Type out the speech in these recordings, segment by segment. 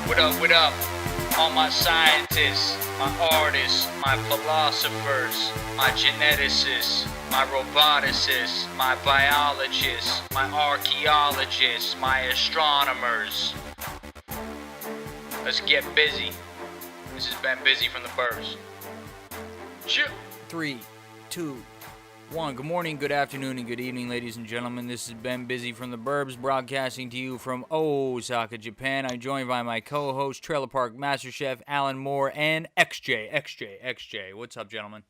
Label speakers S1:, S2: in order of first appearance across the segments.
S1: What up? All my scientists, my artists, my philosophers, my geneticists, my roboticists, my biologists, my archaeologists, my astronomers. Let's get busy. This has been Busy from the Burbs. Cheer.
S2: 3, 2, 1. Good morning, good afternoon, and good evening, ladies and gentlemen. This has been Busy from the Burbs, broadcasting to you from Osaka, Japan. I'm joined by my co-host, Trailer Park Master Chef Alan Moore, and XJ. What's up, gentlemen?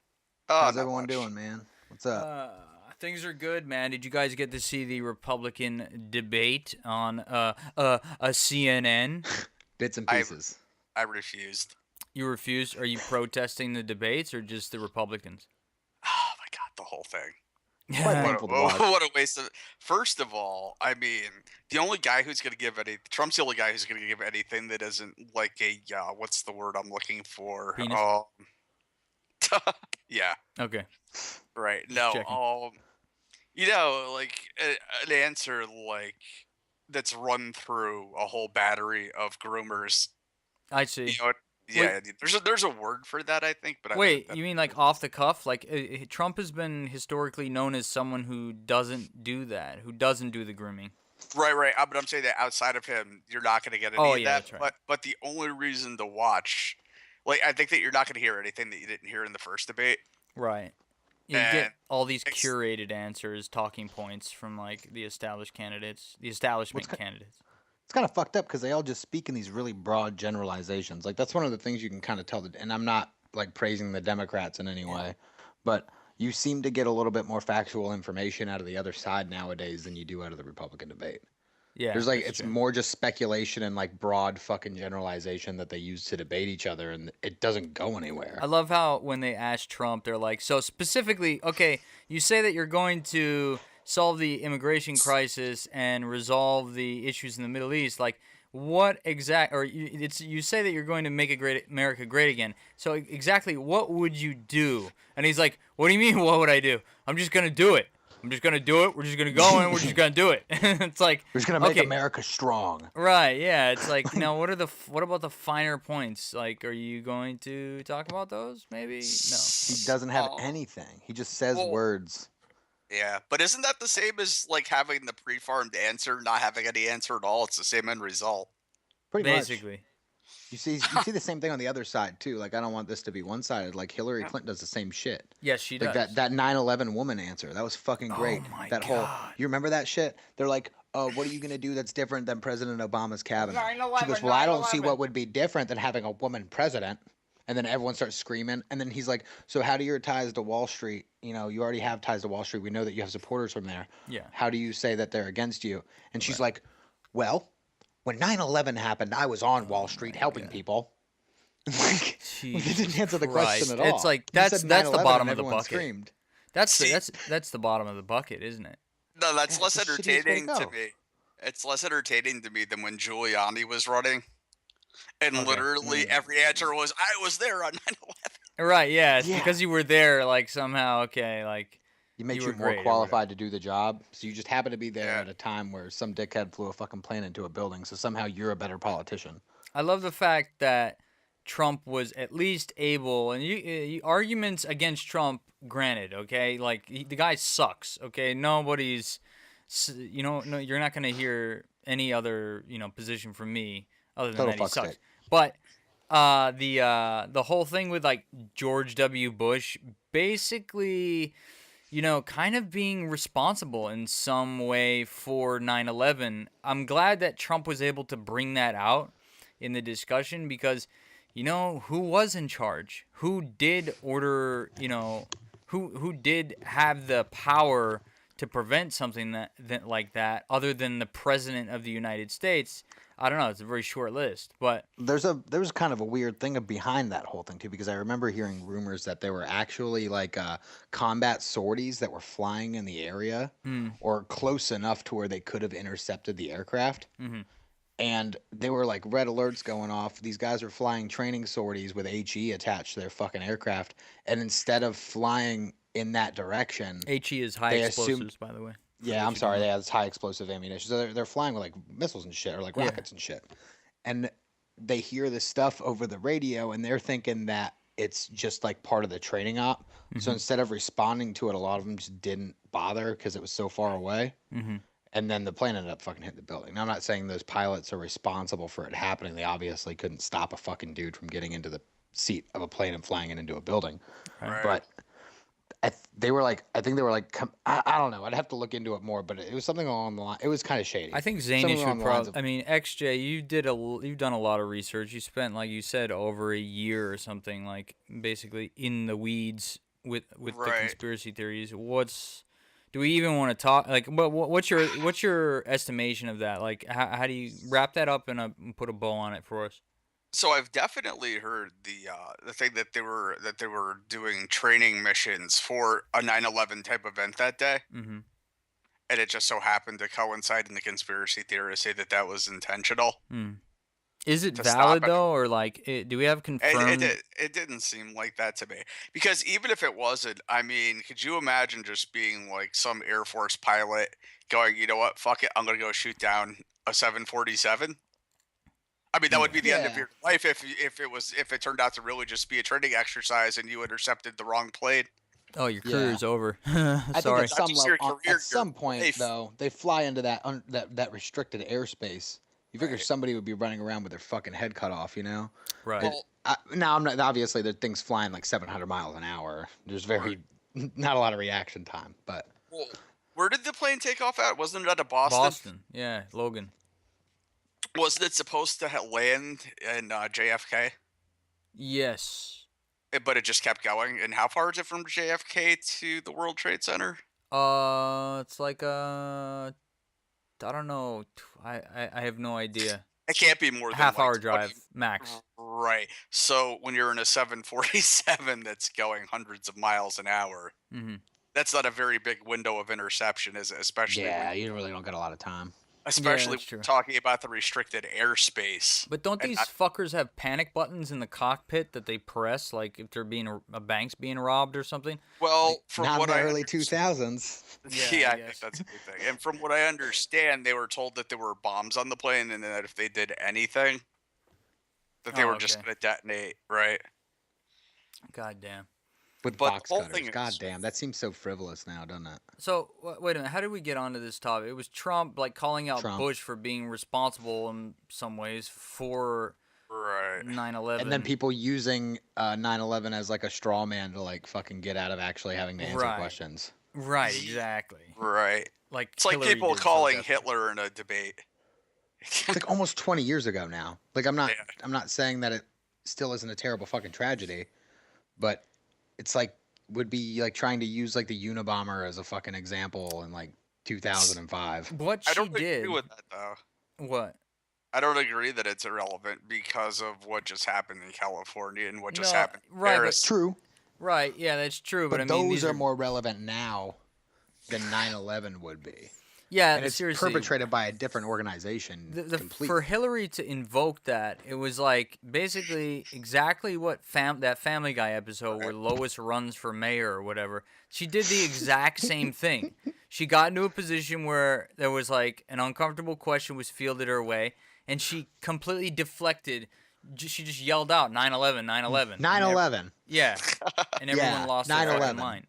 S3: How's everyone doing, man? What's up?
S2: Things are good, man. Did you guys get to see the Republican debate on CNN?
S3: Bits and pieces.
S4: I refused.
S2: You refused? Are you protesting the debates or just the Republicans?
S4: Oh my god, the whole thing.
S3: Quite painful to watch.
S4: What a waste of. First of all, I mean, the only guy who's going to give Trump's the only guy who's going to give anything that isn't like a what's the word I'm looking for?
S2: Penis?
S4: Yeah.
S2: Okay.
S4: Right. No.
S2: Checking.
S4: Like an answer like that's run through a whole battery of groomers.
S2: I see.
S4: You know, yeah. There's a word for that, I think. But
S2: wait, you mean like off the cuff? Like Trump has been historically known as someone who doesn't do that, who doesn't do the grooming.
S4: Right. But I'm saying that outside of him, you're not going to get any of that.
S2: That's right.
S4: But the only reason to watch, like, I think that you're not going to hear anything that you didn't hear in the first debate.
S2: Right. You get all these curated answers, talking points from like the establishment candidates.
S3: It's kind of fucked up because they all just speak in these really broad generalizations. Like, that's one of the things you can kind of tell. And I'm not, like, praising the Democrats in any way, but you seem to get a little bit more factual information out of the other side nowadays than you do out of the Republican debate.
S2: Yeah.
S3: There's, like, it's more just speculation and, like, broad fucking generalization that they use to debate each other, and it doesn't go anywhere.
S2: I love how when they ask Trump, they're like, so specifically, okay, you say that you're going to solve the immigration crisis and resolve the issues in the Middle East, like what you say that you're going to make America great again. So exactly what would you do? And he's like, what do you mean what would I do? I'm just going to do it. We're just going to go and we're just going to do it. It's like
S3: we're just going to make America strong.
S2: Right, yeah. It's like, now what about the finer points? Like, are you going to talk about those maybe? No.
S3: He doesn't have anything. He just says words.
S4: Yeah, but isn't that the same as like having the preformed answer, not having any answer at all? It's the same end result.
S3: Pretty
S2: Basically.
S3: much. You see the same thing on the other side too. Like, I don't want this to be one-sided. Like, Hillary Clinton does the same shit.
S2: Yes, she does.
S3: Like that 9/11 woman answer. That was fucking great.
S2: Oh my
S3: God. You remember that shit? They're like, what are you gonna do that's different than President Obama's cabinet?
S2: 9/11,
S3: she goes, well, I don't see what would be different than having a woman president. And then everyone starts screaming. And then he's like, so how do your ties to Wall Street? You know, you already have ties to Wall Street. We know that you have supporters from there.
S2: Yeah.
S3: How do you say that they're against you? And she's like, well, when 9/11 happened, I was on Wall Street helping people. Like, they didn't answer the question at all.
S2: It's like that's the bottom of the bucket.
S3: Screamed.
S2: That's the bottom of the bucket, isn't it?
S4: No, that's less entertaining to me. It's less entertaining to me than when Giuliani was running. And literally every answer was, I was there on 9/11.
S2: Right, yeah. It's because you were there, like, somehow, okay, like,
S3: you make you more qualified to do the job. So you just happen to be there at a time where some dickhead flew a fucking plane into a building. So somehow you're a better politician.
S2: I love the fact that Trump was at least able, and arguments against Trump, granted, okay? Like, the guy sucks, okay? Nobody's, no, you're not going to hear any other, position from me other than that he sucks.
S3: State.
S2: But the whole thing with, like, George W. Bush basically, kind of being responsible in some way for 9/11, I'm glad that Trump was able to bring that out in the discussion because, who was in charge? Who did order, who did have the power to prevent something that like that other than the President of the United States? I don't know. It's a very short list, but
S3: there was kind of a weird thing behind that whole thing too, because I remember hearing rumors that there were actually like combat sorties that were flying in the area or close enough to where they could have intercepted the aircraft.
S2: Mm-hmm.
S3: And they were like red alerts going off. These guys were flying training sorties with HE attached to their fucking aircraft, and instead of flying in that direction,
S2: HE is high explosives, by the way.
S3: Yeah, I'm sorry. It's high explosive ammunition. So they're flying with like missiles and shit, or like rockets and shit. And they hear this stuff over the radio and they're thinking that it's just like part of the training op. So
S2: Mhm.
S3: instead of responding to it, a lot of them just didn't bother because it was so far away.
S2: Mhm.
S3: And then the plane ended up fucking hitting the building. Now, I'm not saying those pilots are responsible for it happening. They obviously couldn't stop a fucking dude from getting into the seat of a plane and flying it into a building.
S2: Right.
S3: But they were like, I think they were like, I don't know. I'd have to look into it more, but it was something along the line. It was kind of shady.
S2: I think
S3: Something
S2: Zany
S3: along
S2: should
S3: the lines
S2: probably.
S3: of,
S2: I mean, XJ, you've done a lot of research. You spent, like you said, over a year or something, like basically in the weeds with the
S4: Right.
S2: conspiracy theories. Do we even want to talk? Like, what's your estimation of that? Like, how do you wrap that up and put a bow on it for us?
S4: So I've definitely heard the thing that they were doing training missions for a 9/11 type event that day,
S2: Mm-hmm.
S4: and it just so happened to coincide in the conspiracy theorists say that that was intentional
S2: Mm. Is it
S4: to stop
S2: valid
S4: it.
S2: though, or like, do we have confirmed?
S4: It didn't seem like that to me, because even if it wasn't, I mean, could you imagine just being like some Air Force pilot going, you know what, fuck it, I'm gonna go shoot down a 747? I mean, that would be the end of
S3: Yeah.
S4: your life if it turned out to really just be a training exercise and you intercepted the wrong plane.
S2: Oh, your
S3: Yeah.
S2: career's over.
S3: I think
S2: Sorry.
S3: at some
S4: Not just your
S3: level,
S4: career,
S3: at some
S4: your
S3: point
S4: life.
S3: though, they fly into that restricted airspace. You figure
S4: Right.
S3: somebody would be running around with their fucking head cut off, you know?
S2: Right.
S4: Well,
S3: Now I'm not obviously the thing's flying like 700 miles an hour. There's very not a lot of reaction time, but
S4: well, where did the plane take off at? Wasn't it out of Boston?
S2: Boston. Yeah, Logan.
S4: Wasn't it supposed to land in JFK?
S2: Yes.
S4: But it just kept going. And how far is it from JFK to the World Trade Center?
S2: It's like I don't know. I have no idea.
S4: It can't be more than
S2: Half-hour
S4: like 20
S2: drive max.
S4: Right. So when you're in a 747 that's going hundreds of miles an hour,
S2: Mm-hmm.
S4: that's not a very big window of interception, is it? Especially
S3: yeah,
S4: when,
S3: you really don't get a lot of time.
S4: especially
S2: that's
S4: when
S2: true.
S4: talking about the restricted airspace.
S2: But don't
S4: And
S2: these fuckers have panic buttons in the cockpit that they press, like if they're being a bank's being robbed or something?
S4: Well, from
S3: Not
S4: what
S3: in the
S4: I
S3: early
S4: understand,
S3: 2000s.
S2: Yeah, I
S4: I think
S2: guess.
S4: that's a good thing. And from what I understand, they were told that there were bombs on the plane, and that if they did anything, that they
S2: Oh,
S4: were just
S2: okay.
S4: going to detonate. Right.
S2: God damn.
S3: With
S4: But
S3: box
S4: the whole
S3: cutters.
S4: thing
S3: God
S4: is,
S3: damn, that seems so frivolous now, doesn't it?
S2: So wait a minute. How did we get onto this topic? It was Trump like calling out
S3: Trump.
S2: Bush for being responsible in some ways for
S4: right.
S2: 9/11.
S3: And then people using 9/11 as like a straw man to like fucking get out of actually having to answer
S2: Right.
S3: questions.
S2: Right. Exactly.
S4: Right.
S2: Like
S4: It's like
S2: Hillary
S4: people
S2: did so
S4: calling
S2: desperately.
S4: Hitler in a debate.
S3: It's like almost 20 years ago now. Like I'm not
S4: Yeah.
S3: I'm not saying that it still isn't a terrible fucking tragedy, but it's like would be like trying to use like the Unabomber as a fucking example in like 2005.
S2: What
S4: I
S2: she
S4: don't
S2: did.
S4: agree with that, though.
S2: What?
S4: I don't agree that it's irrelevant because of what just happened in California and what just
S2: No,
S4: happened in
S2: right, but-
S4: Paris.
S3: True,
S2: Right. Yeah, that's true.
S3: but
S2: But I mean,
S3: those
S2: these
S3: are more relevant now than 9/11 would be.
S2: Yeah,
S3: And it's
S2: seriously.
S3: perpetrated by a different organization completely.
S2: For Hillary to invoke that, it was like basically exactly what that Family Guy episode where Lois runs for mayor or whatever. She did the exact same thing. She got into a position where there was like an uncomfortable question was fielded her way, and she completely deflected. She just yelled out 9/11, 9/11.
S3: 9/11.
S2: Yeah, and everyone
S3: Yeah,
S2: lost their fucking
S3: 9/11.
S2: mind.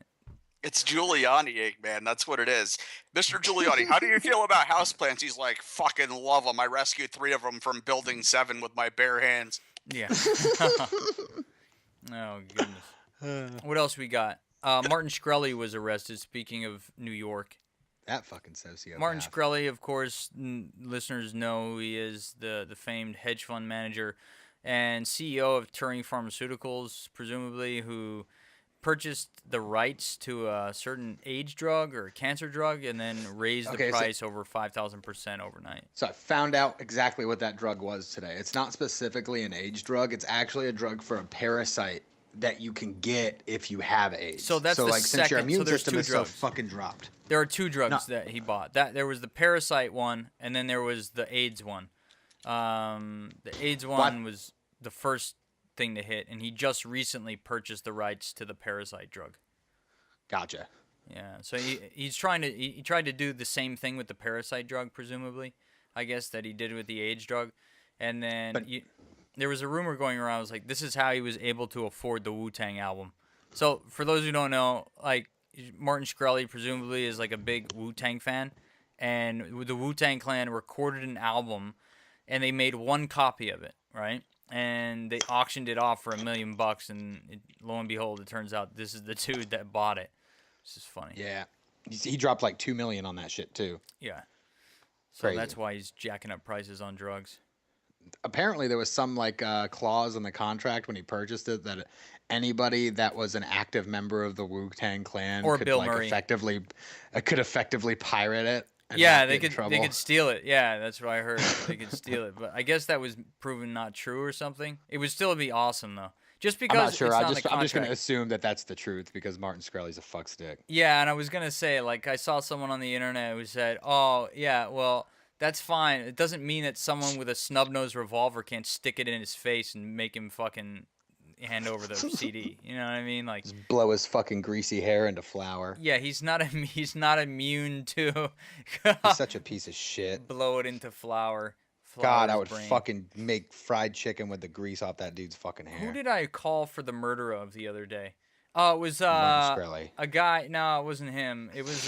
S4: It's Giuliani, man. That's what it is. Mr. Giuliani, how do you feel about houseplants? He's like, fucking love them. I rescued 3 of them from Building 7 with my bare hands.
S2: Yeah. Oh goodness. What else we got? Martin Shkreli was arrested. Speaking of New York,
S3: That fucking sociopath.
S2: Martin Shkreli, of course, listeners know who he is, the famed hedge fund manager and CEO of Turing Pharmaceuticals, presumably, who purchased the rights to a certain AIDS drug or cancer drug and then raised the price over 5,000% overnight.
S3: So I found out exactly what that drug was today. It's not specifically an AIDS drug. It's actually a drug for a parasite that you can get if you have AIDS.
S2: So that's the
S3: like since your
S2: second-
S3: immune
S2: so there's
S3: system
S2: two
S3: is
S2: drugs.
S3: so fucking dropped.
S2: There are 2 drugs that he bought. There was the parasite one, and then there was the AIDS one. The AIDS one was the first thing to hit, and he just recently purchased the rights to the parasite drug.
S3: Gotcha.
S2: Yeah, so he tried to do the same thing with the parasite drug, presumably, I guess, that he did with the AIDS drug, and then there was a rumor going around. It was like, this is how he was able to afford the Wu-Tang album. So for those who don't know, like Martin Shkreli presumably is like a big Wu-Tang fan, and the Wu-Tang Clan recorded an album, and they made one copy of it, right? And they auctioned it off for $1 million, and lo and behold, it turns out this is the dude that bought it. This is funny.
S3: Yeah. He dropped like $2 million on that shit too.
S2: Yeah. So
S3: Crazy.
S2: that's why he's jacking up prices on drugs.
S3: Apparently there was some like clause in the contract when he purchased it that anybody that was an active member of the Wu-Tang Clan
S2: Or
S3: could
S2: Bill
S3: like
S2: Murray.
S3: effectively pirate it. And
S2: Yeah,
S3: not
S2: they
S3: get in
S2: could
S3: trouble.
S2: steal it. Yeah, that's what I heard. They could steal it, but I guess that was proven not true or something. It would still be awesome though, just because
S3: I'm not sure.
S2: it's not in the
S3: I'm just
S2: contract.
S3: gonna assume that that's the truth because Martin Shkreli's a fuckstick.
S2: Yeah, and I was gonna say, like, I saw someone on the internet who said, "Oh, yeah, well, that's fine. It doesn't mean that someone with a snub-nosed revolver can't stick it in his face and make him fucking hand over the CD." You know what I mean? Like,
S3: Just blow his fucking greasy hair into flour.
S2: yeah, he's not immune to
S3: He's such a piece of shit.
S2: blow it into flour.
S3: God, I
S2: Flour's
S3: would
S2: brain.
S3: fucking make fried chicken with the grease off that dude's fucking hair.
S2: Who did I call for the murder of the other day? Oh, it was
S3: Martin Shkreli.
S2: a guy. No, it wasn't him. It was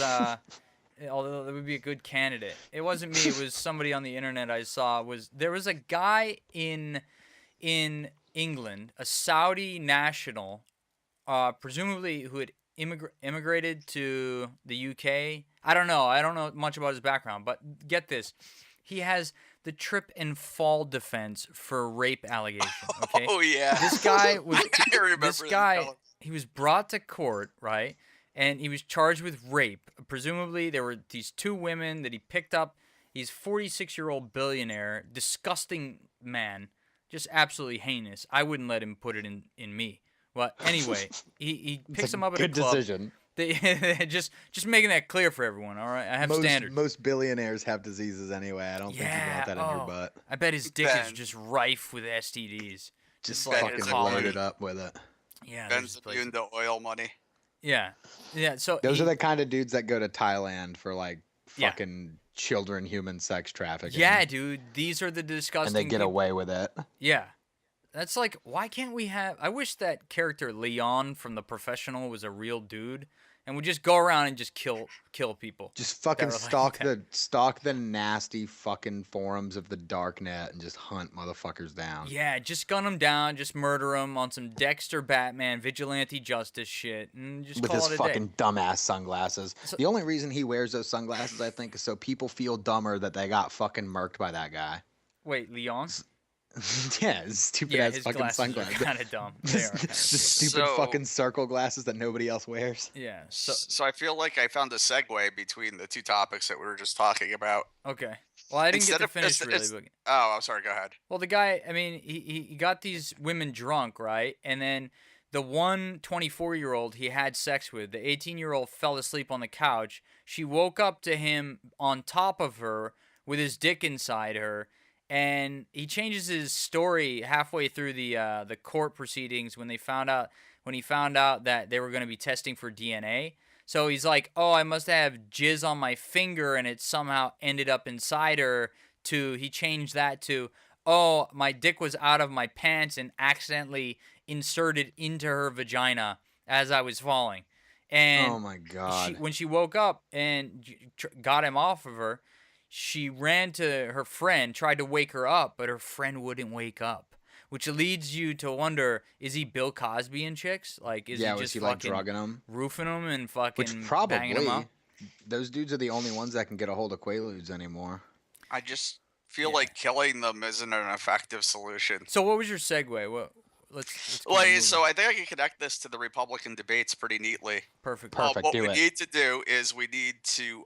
S2: although that would be a good candidate. It wasn't me. It was somebody on the internet I saw. There was a guy in England, a Saudi national, presumably who had immigrated to the UK. I don't know. I don't know much about his background, but get this. He has the trip and fall defense for rape allegation. Okay.
S4: Oh yeah.
S2: This guy was.
S4: I remember
S2: This
S4: that
S2: guy.
S4: fella.
S2: He was brought to court, right? And he was charged with rape. Presumably, there were these two women that he picked up. He's 46-year-old billionaire, disgusting man, just absolutely heinous. I wouldn't let him put it in me. Well, anyway, he
S3: It's
S2: picks
S3: a
S2: him up at
S3: good
S2: a club.
S3: decision.
S2: Just making that clear for everyone. All right, I have standards.
S3: Most billionaires have diseases anyway. I don't think you
S2: Yeah,
S3: want that in your
S2: oh,
S3: butt.
S2: I bet his dick is
S4: Ben.
S2: just rife with STDs.
S3: Just
S2: like
S3: fucking
S4: colony.
S3: load it up with it.
S2: Yeah,
S4: Ben's
S2: there's places-
S4: immune to oil money.
S2: yeah. So
S3: Those are the kind of dudes that go to Thailand for like
S2: Yeah.
S3: fucking children human sex trafficking.
S2: Yeah, dude. These are the disgusting.
S3: And they get
S2: people.
S3: away with it.
S2: Yeah. That's like, why can't we have? I wish that character Leon from The Professional was a real dude, and would just go around and just kill people.
S3: Just fucking
S2: were like
S3: stalk the nasty fucking forums of the dark net and just hunt motherfuckers down.
S2: Yeah, just gun them down, just murder them on some Dexter Batman vigilante justice shit, and just
S3: With
S2: call
S3: his
S2: it a
S3: fucking
S2: day.
S3: dumbass sunglasses.
S2: So-
S3: The only reason he wears those sunglasses, I think, is so people feel dumber that they got fucking murked by that guy.
S2: Wait, Leon?
S3: Yeah, his stupid
S2: Yeah,
S3: ass
S2: his
S3: fucking
S2: glasses are
S3: sunglasses.
S2: kind of dumb. They are.
S3: the
S2: kinda
S3: stupid
S4: So-
S3: fucking circle glasses that nobody else wears.
S2: Yeah.
S4: So I feel like I found a segue between the two topics that we were just talking about.
S2: Okay. Well, I didn't
S4: Instead
S2: get to
S4: of-
S2: finish
S4: it's-
S2: really. But...
S4: Oh, I'm sorry. Go ahead.
S2: Well, the guy, I mean, he got these women drunk, right? And then the one 24-year-old he had sex with, the 18-year-old fell asleep on the couch. She woke up to him on top of her with his dick inside her. And he changes his story halfway through the court proceedings when he found out that they were going to be testing for DNA. So he's like, "Oh, I must have jizz on my finger, and it somehow ended up inside her." He changed that to, "Oh, my dick was out of my pants and accidentally inserted into her vagina as I was falling." And
S3: Oh my god.
S2: when she woke up and got him off of her, she ran to her friend, tried to wake her up, but her friend wouldn't wake up. Which leads you to wonder, is he Bill Cosby in chicks? Like, is
S3: Yeah,
S2: he
S3: was
S2: just
S3: he like
S2: fucking
S3: drugging them?
S2: roofing them and fucking
S3: Which
S2: banging
S3: probably
S2: them up?
S3: those dudes are the only ones that can get a hold of Quaaludes anymore.
S4: I just feel
S2: Yeah.
S4: like killing them isn't an effective solution.
S2: So what was your segue? Let's keep it
S4: Like,
S2: moving.
S4: so I think I can connect this to the Republican debates pretty neatly.
S2: Perfect.
S3: Perfect.
S4: What
S3: do
S4: we
S3: it.
S4: need to do is we need to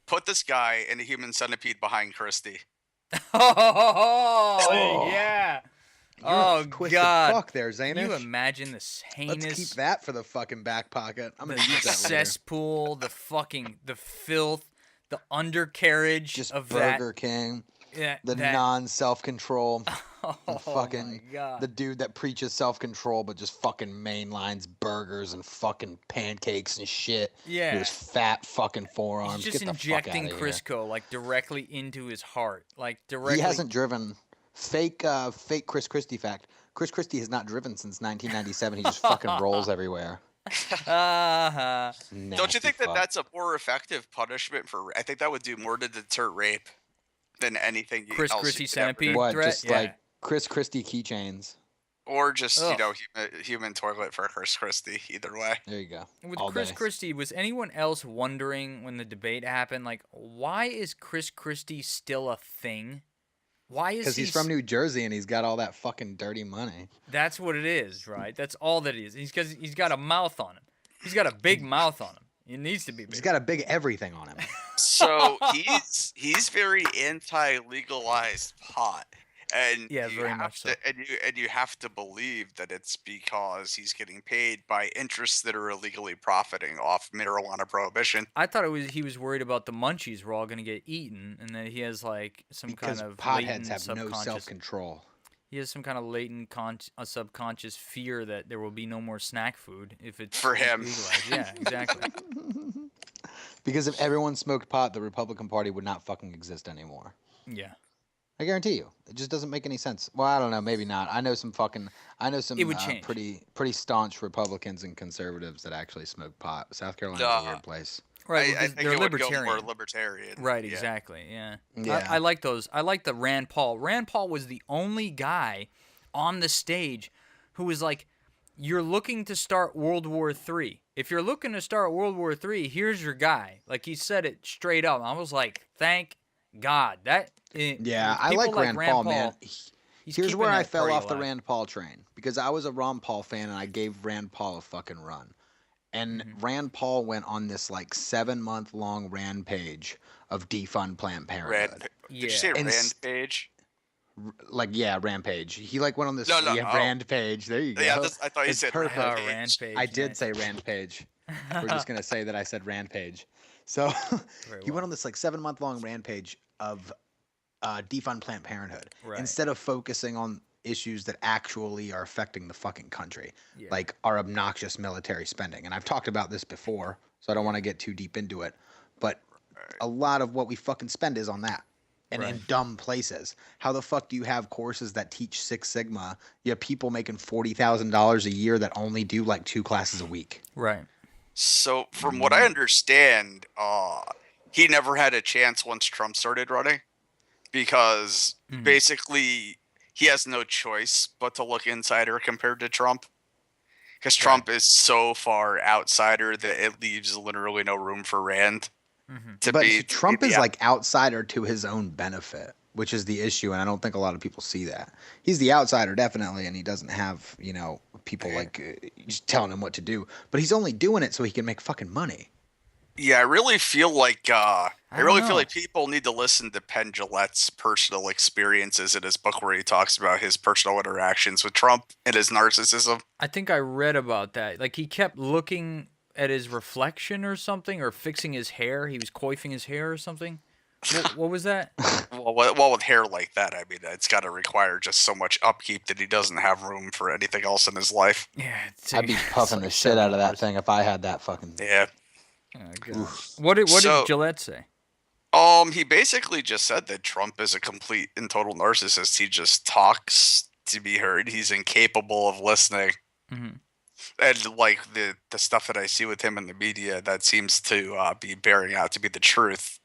S4: put this guy in a human centipede behind Christie.
S2: Oh, yeah.
S3: You're
S2: Oh,
S3: a twisted
S2: God.
S3: fuck there,
S2: Can
S3: Zanish.
S2: you imagine the heinous...
S3: Let's keep that for the fucking back pocket. I'm
S2: the
S3: gonna use that later.
S2: cesspool, the filth, the undercarriage
S3: Just
S2: of
S3: Burger King,
S2: that.
S3: the
S2: that,
S3: non-self-control,
S2: oh,
S3: the fucking
S2: my God.
S3: the dude that preaches self-control but just fucking mainlines burgers and fucking pancakes and shit.
S2: Yeah.
S3: With his fat fucking forearms.
S2: He's just
S3: Get the
S2: injecting
S3: fuck outta here.
S2: Crisco like directly into his heart, like directly.
S3: He hasn't driven Fake Chris Christie fact. Chris Christie has not driven since 1997. He just fucking rolls everywhere.
S2: Uh-huh.
S4: Don't you think that
S3: fuck.
S4: that's a more effective punishment for? I think that would do more to deter rape than anything
S2: Chris
S4: else.
S2: Christie
S4: you could ever do.
S2: centipede
S3: What?
S2: threat?
S3: Just
S2: Yeah.
S3: like Chris Christie keychains.
S4: Or just
S2: Ugh.
S4: human toilet for Chris Christie. Either way.
S3: There you go.
S2: With
S3: All
S2: Chris
S3: day.
S2: Christie, was anyone else wondering when the debate happened, like, why is Chris Christie still a thing? Why is
S3: Because he's from New Jersey and he's got all that fucking dirty money.
S2: That's what it is, right? That's all that it is. Because he's got a mouth on him. He's got a big mouth on him. It needs to be big.
S3: He's got a big everything on him.
S4: So he's very anti-legalized pot, and
S2: Yeah,
S4: you
S2: very
S4: have
S2: much so.
S4: to, and you have to believe that it's because he's getting paid by interests that are illegally profiting off marijuana prohibition.
S2: I thought he was worried about the munchies were all going to get eaten, and that he has like some
S3: Because
S2: kind of
S3: potheads
S2: latent
S3: have no
S2: subconscious.
S3: self-control.
S2: He has some kind of latent subconscious fear that there will be no more snack food if it's
S4: For him.
S2: legalized. Yeah, exactly.
S3: Because if everyone smoked pot, the Republican Party would not fucking exist anymore.
S2: Yeah.
S3: I guarantee you. It just doesn't make any sense. Well, I don't know. Maybe not. I know some
S2: It would change.
S3: pretty staunch Republicans and conservatives that actually smoke pot. South Carolina's a weird place.
S2: Right.
S4: I
S2: because
S4: think
S2: they're
S4: it would go
S2: libertarian.
S4: more libertarian.
S2: Right,
S4: Yeah.
S2: exactly. Yeah.
S3: Yeah.
S2: I like those. I like the Rand Paul. Rand Paul was the only guy on the stage who was like, you're looking to start World War III. If you're looking to start World War III, here's your guy. Like, he said it straight up. I was like, thank God.
S3: Yeah, I
S2: people
S3: like Rand Paul, man.
S2: he's
S3: Here's
S2: keeping
S3: where I
S2: that
S3: fell
S2: party
S3: off the
S2: alive.
S3: Rand Paul train. Because I was a Ron Paul fan and I gave Rand Paul a fucking run. And Rand Paul went on this like 7-month long rampage of defund Planned Parenthood.
S4: Did you say
S2: Yeah.
S3: And
S4: Rampage?
S3: Rampage. He like went on this
S4: No, oh.
S3: Rampage. There you go.
S4: Yeah, I thought you
S3: It's
S4: said
S3: perfect.
S2: Oh,
S4: Rampage.
S2: Rampage.
S3: I did
S2: nice.
S3: say Rampage. We're just gonna say that I said Rampage. So
S2: Very
S3: he
S2: well.
S3: went on this like 7-month long rampage of defund Planned Parenthood
S2: Right.
S3: instead of focusing on issues that actually are affecting the fucking country,
S2: Yeah.
S3: like our obnoxious military spending. And I've talked about this before, so I don't want to get too deep into it. But a lot of what we fucking spend is on that. And in
S2: Right.
S3: dumb places. How the fuck do you have courses that teach Six Sigma? You have people making $40,000 a year that only do like 2 classes a week.
S2: Right.
S4: So, from what I understand, he never had a chance once Trump started running, because basically he has no choice but to look insider compared to Trump, because Trump is so far outsider that it leaves literally no room for Rand to
S3: But
S4: be.
S3: Trump
S4: to be
S3: is
S4: the-
S3: like outsider to his own benefit, which is the issue, and I don't think a lot of people see that. He's the outsider definitely, and he doesn't have people like just telling him what to do. But he's only doing it so he can make fucking money.
S4: Yeah, I really feel like I
S2: don't
S4: really
S2: know.
S4: feel like people need to listen to Penn Jillette's personal experiences in his book, where he talks about his personal interactions with Trump and his narcissism.
S2: I think I read about that. Like, he kept looking at his reflection or something, or fixing his hair. He was coiffing his hair or something. What was that?
S4: Well, with hair like that, I mean, it's got to require just so much upkeep that he doesn't have room for anything else in his life.
S2: Yeah.
S3: I'd be puffing the shit out of that thing if I had that fucking.
S4: Yeah.
S2: Oh, God. What did
S4: So-
S2: Gillette say?
S4: He basically just said that Trump is a complete and total narcissist. He just talks to be heard. He's incapable of listening.
S2: Mhm.
S4: And like the stuff that I see with him in the media, that seems to be bearing out to be the truth.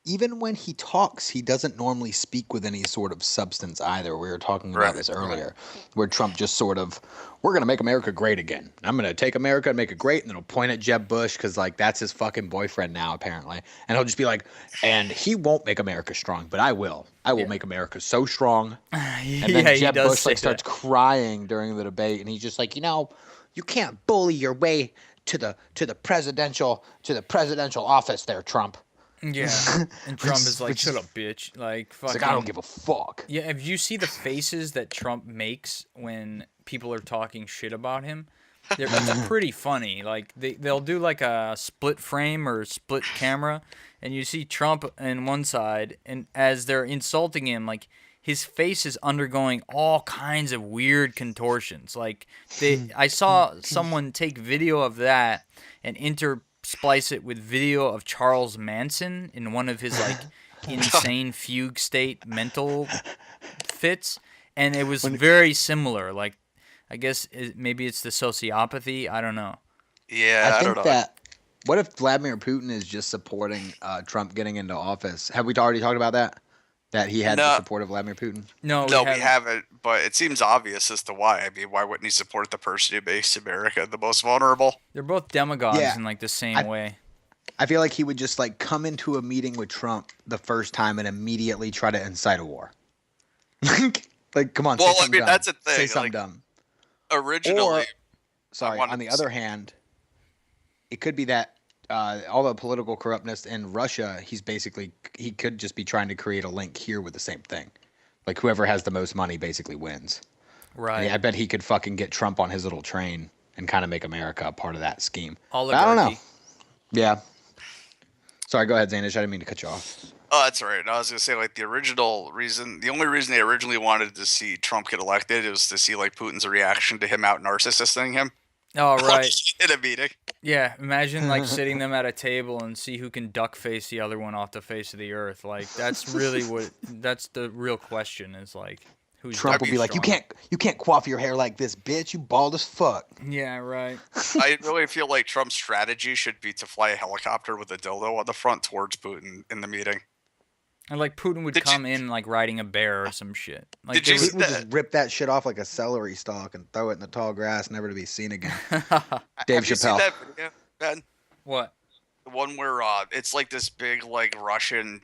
S3: Even when he talks, he doesn't normally speak with any sort of substance either. We were talking about
S4: Right.
S3: this earlier, where Trump just sort of, we're going to make America great again. I'm going to take America and make it great, and then he'll point at Jeb Bush because, like, that's his fucking boyfriend now, apparently. And he'll just be like, and he won't make America strong, but I will. I will make America so strong. And then
S2: he
S3: Jeb
S2: does
S3: Bush,
S2: say
S3: like, starts
S2: that.
S3: crying during the debate, and he's just like, you can't bully your way to the presidential office there, Trump.
S2: Yeah. And Trump is like,
S3: which
S2: shut
S3: is-
S2: up, bitch. Like,
S3: It's
S2: fucking.
S3: like, I don't give a fuck.
S2: Yeah, if you see the faces that Trump makes when people are talking shit about him, it's pretty funny. Like, they'll do like a split frame or split camera, and you see Trump on one side, and as they're insulting him, like, his face is undergoing all kinds of weird contortions. Like, I saw someone take video of that and splice it with video of Charles Manson in one of his like insane fugue state mental fits, and it was
S3: When-
S2: very similar. Like, I guess maybe it's the sociopathy. I don't know.
S4: Yeah, I
S3: think
S4: don't know.
S3: that. What if Vladimir Putin is just supporting Trump getting into office? Have we already talked about that? That he had the
S4: No.
S3: support of Vladimir Putin.
S2: No,
S4: No, we
S2: haven't.
S4: haven't, but it seems obvious as to why. I mean, why wouldn't he support the person who makes America the most vulnerable?
S2: They're both demagogues
S3: Yeah,
S2: in like the same
S3: I-
S2: way.
S3: I feel like he would just like come into a meeting with Trump the first time and immediately try to incite a war. like, come on,
S4: Well,
S3: say
S4: I
S3: something
S4: mean,
S3: dumb.
S4: that's the
S3: Say
S4: thing,
S3: something
S4: like-
S3: dumb.
S4: Originally,
S3: Sorry.
S4: wanted
S3: On the
S4: to
S3: other hand, it could be that all the political corruptness in Russia, he could just be trying to create a link here with the same thing. Like whoever has the most money basically wins.
S2: Right.
S3: I bet he could fucking get Trump on his little train and kind of make America a part of that scheme. But
S2: Oligarchy.
S3: I don't know. Yeah. Sorry, go ahead, Zanish. I didn't mean to cut you off.
S4: oh, that's right. I was gonna say, like, the only reason they originally wanted to see Trump get elected was to see like Putin's reaction to him out narcissisting him
S2: Oh, right.
S4: in a meeting.
S2: Yeah, imagine like sitting them at a table and see who can duck face the other one off the face of the earth. Like that's really that's the real question is like who's
S3: Trump will be like,
S2: stronger.
S3: you can't coif your hair like this, bitch. You bald as fuck.
S2: Yeah, right.
S4: I really feel like Trump's strategy should be to fly a helicopter with a dildo on the front towards Putin in the meeting.
S2: And like Putin would
S4: Did you-
S2: come in like riding a bear or some shit. Like
S4: Did
S2: they
S4: you
S2: would-
S4: see
S3: Putin would
S4: that-
S3: just rip that shit off like a celery stalk and throw it in the tall grass, never to be seen again. Dave
S4: Have you seen
S3: Chappelle.
S4: that video, Ben?
S2: What?
S4: The one where it's like this big like Russian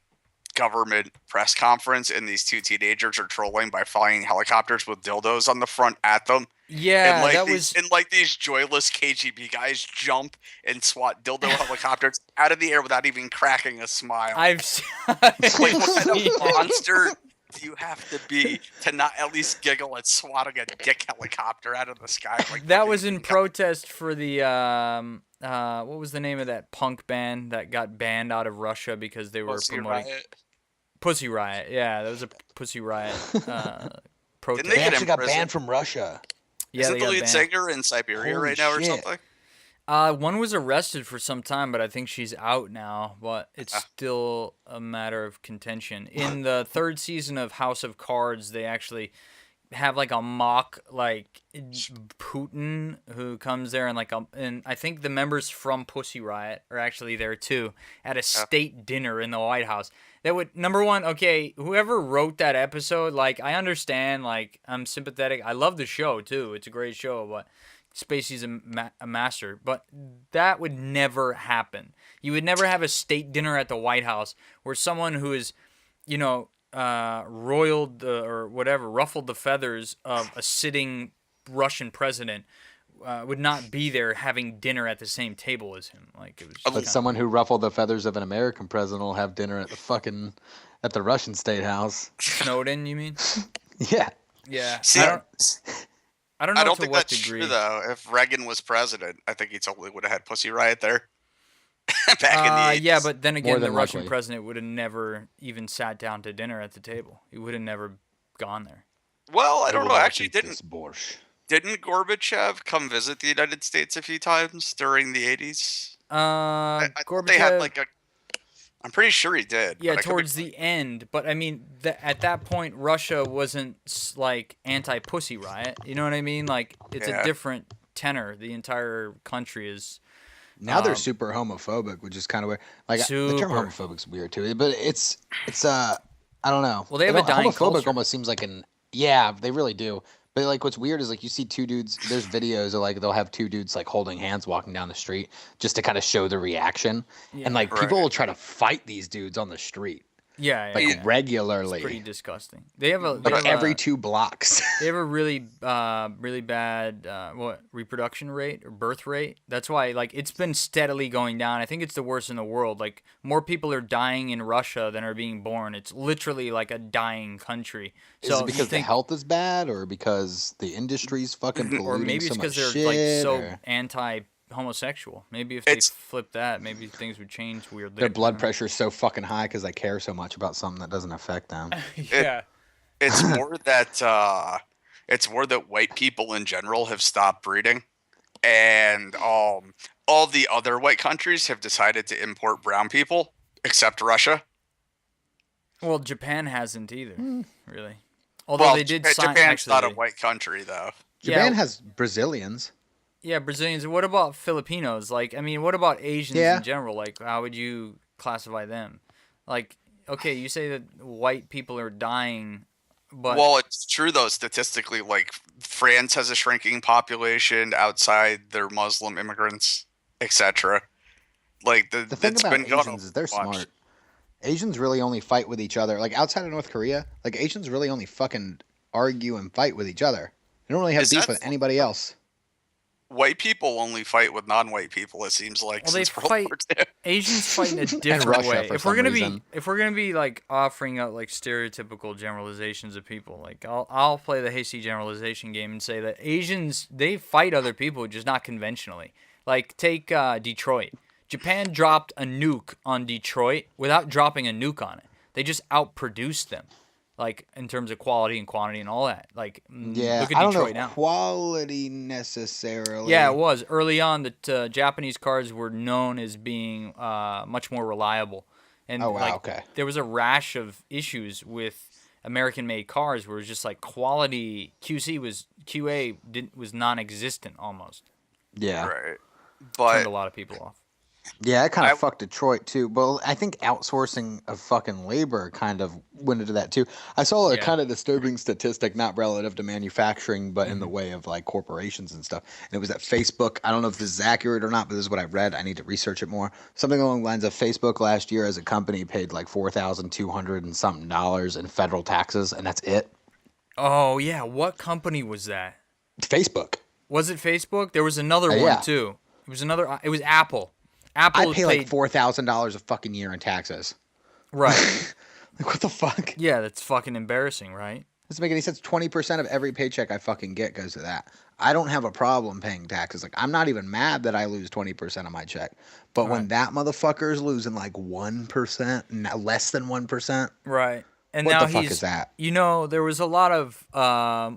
S4: government press conference and these two teenagers are trolling by flying helicopters with dildos on the front at them.
S2: Yeah,
S4: and like
S2: that
S4: these
S2: was
S4: and like these joyless KGB guys jump and swat dildo helicopters out of the air without even cracking a smile.
S2: I've
S4: Like, what kind
S2: seen
S4: of monster do you have to be to not at least giggle at swatting a dick helicopter out of the sky? Like
S2: that
S4: fucking-
S2: was in protest for the what was the name of that punk band that got banned out of Russia because they were
S4: Pussy
S2: promoting
S4: Riot.
S2: Pussy Riot. Yeah, that was a Pussy Riot protest.
S4: they
S3: They
S4: get
S3: actually got
S4: imprisoned?
S3: banned from Russia.
S2: Yeah,
S4: Isn't
S2: they
S4: the
S2: got
S4: lead
S2: banned.
S4: singer in Siberia
S3: Holy
S4: right now or
S3: shit.
S4: something?
S2: One was arrested for some time, but I think she's out now. But it's still a matter of contention. In the third season of House of Cards, they actually have like a mock like Putin who comes there and and I think the members from Pussy Riot are actually there too at a state dinner in the White House. That would number one, okay, whoever wrote that episode, like I understand, like I'm sympathetic. I love the show too. It's a great show, but Spacey's a master, but that would never happen. You would never have a state dinner at the White House where someone who is, roiled or whatever, ruffled the feathers of a sitting Russian president would not be there having dinner at the same table as him. Like it was. Just
S3: But
S2: kinda-
S3: someone who ruffled the feathers of an American president will have dinner at the Russian State House.
S2: Snowden, you mean?
S3: Yeah.
S2: Yeah.
S4: See,
S2: I don't know
S4: I don't
S2: to
S4: think
S2: what
S4: that's
S2: degree.
S4: true though. If Reagan was president, I think he totally would have had Pussy Riot there. Back in the 80s.
S2: Yeah, but then again, the
S3: than
S2: Russian
S3: likely.
S2: president would have never even sat down to dinner at the table. He would have never gone there.
S4: well, I don't know. Actually,
S3: This borscht.
S4: didn't Gorbachev come visit the United States a few times during the 80s? I thought
S2: Gorbachev.
S4: they had like a. I'm pretty sure he did.
S2: Yeah,
S4: but I could be-
S2: towards the end. But I mean, at that point, Russia wasn't like anti-Pussy Riot. You know what I mean? Like it's
S4: Yeah.
S2: a different tenor. The entire country is.
S3: Now they're super homophobic, which is kind of weird. Like the term
S2: Super.
S3: homophobic's weird too, but it's I don't know.
S2: Well, they have a dying
S3: homophobic
S2: culture.
S3: almost seems like yeah, they really do. But like what's weird is like you see two dudes. There's videos of like they'll have two dudes like holding hands walking down the street just to kind of show the reaction,
S2: Yeah.
S3: and like
S4: Right.
S3: people will try to fight these dudes on the street
S2: Yeah,
S3: like
S2: yeah.
S3: regularly,
S2: It's pretty disgusting. They have a they
S3: like
S2: have
S3: every
S2: a,
S3: 2 blocks.
S2: they have a really really bad reproduction rate or birth rate. That's why like it's been steadily going down. I think it's the worst in the world. Like more people are dying in Russia than are being born. It's literally like a dying country.
S3: Is
S2: So
S3: it
S2: if you
S3: because the
S2: think-
S3: health is bad, or because the industry's fucking polluting
S2: or maybe it's
S3: so
S2: because
S3: much
S2: they're like
S3: shit,
S2: so
S3: or
S2: anti-homosexual. Maybe if
S4: It's-
S2: they flip that, maybe things would change weirdly.
S3: their blood pressure is so fucking high because they care so much about something that doesn't affect them.
S2: yeah.
S4: It's more that white people in general have stopped breeding, and all the other white countries have decided to import brown people, except Russia.
S2: Well, Japan hasn't either, really. Although
S4: Well,
S2: they did sign
S4: Japan's not a
S2: actually.
S4: white country though.
S3: Japan
S2: Yeah,
S3: has Brazilians.
S2: yeah, Brazilians. What about Filipinos? Like, I mean, what about Asians in
S3: Yeah.
S2: general? Like, how would you classify them? Like, okay, you say that white people are dying, but
S4: Well, it's true though statistically. Like France has a shrinking population outside their Muslim immigrants, etc. Like
S3: The thing
S4: it's been
S3: about
S4: going on
S3: Asians is they're
S4: much.
S3: smart. Asians really only fight with each other. Like outside of North Korea, like Asians really only fucking argue and fight with each other. They don't really have
S4: Is
S3: beef
S4: that
S3: with anybody else.
S4: white people only fight with non-white people? It seems like
S2: well, they
S4: since World
S2: fight.
S4: War II.
S2: Asians fight in a
S3: And
S2: different
S3: Russia
S2: way.
S3: for some reason.
S2: If we're gonna be like offering out like stereotypical generalizations of people, like I'll play the hasty generalization game and say that Asians they fight other people just not conventionally. Like take Detroit. Japan dropped a nuke on Detroit without dropping a nuke on it. They just outproduced them, like in terms of quality and quantity and all that. Like
S3: Yeah,
S2: look at
S3: I don't know
S2: Detroit now.
S3: quality necessarily.
S2: Yeah, it was early on that Japanese cars were known as being much more reliable, and
S3: Oh wow,
S2: like
S3: okay.
S2: there was a rash of issues with American-made cars where it was just like quality QA was non-existent almost.
S3: Yeah.
S4: Right.
S2: Turned
S4: But
S2: a lot of people off.
S3: Yeah, it kind
S4: I
S3: of fucked Detroit too. But I think outsourcing of fucking labor kind of went into that too. I saw a
S2: Yeah.
S3: kind of disturbing statistic, not relative to manufacturing, but in the
S2: Mm-hmm.
S3: way of like corporations and stuff. And it was that Facebook. I don't know if this is accurate or not, but this is what I read. I need to research it more. Something along the lines of Facebook last year as a company paid like $4,200 and something dollars in federal taxes, and that's it.
S2: Oh yeah, what company was that?
S3: Facebook.
S2: Was it Facebook? There was another one
S3: Yeah.
S2: too. It was another. It was Apple.
S3: I
S2: Apple
S3: pay like
S2: paid
S3: $4,000 a fucking year in taxes.
S2: right.
S3: Like what the fuck?
S2: Yeah, that's fucking embarrassing, right?
S3: Doesn't make any sense. 20% of every paycheck I fucking get goes to that. I don't have a problem paying taxes. Like I'm not even mad that I lose 20% of my check. But when
S2: Right.
S3: that motherfucker is losing like 1%, less than 1%,
S2: Right. And
S3: what
S2: now
S3: the fuck
S2: he's,
S3: is that?
S2: you know, there was a lot of,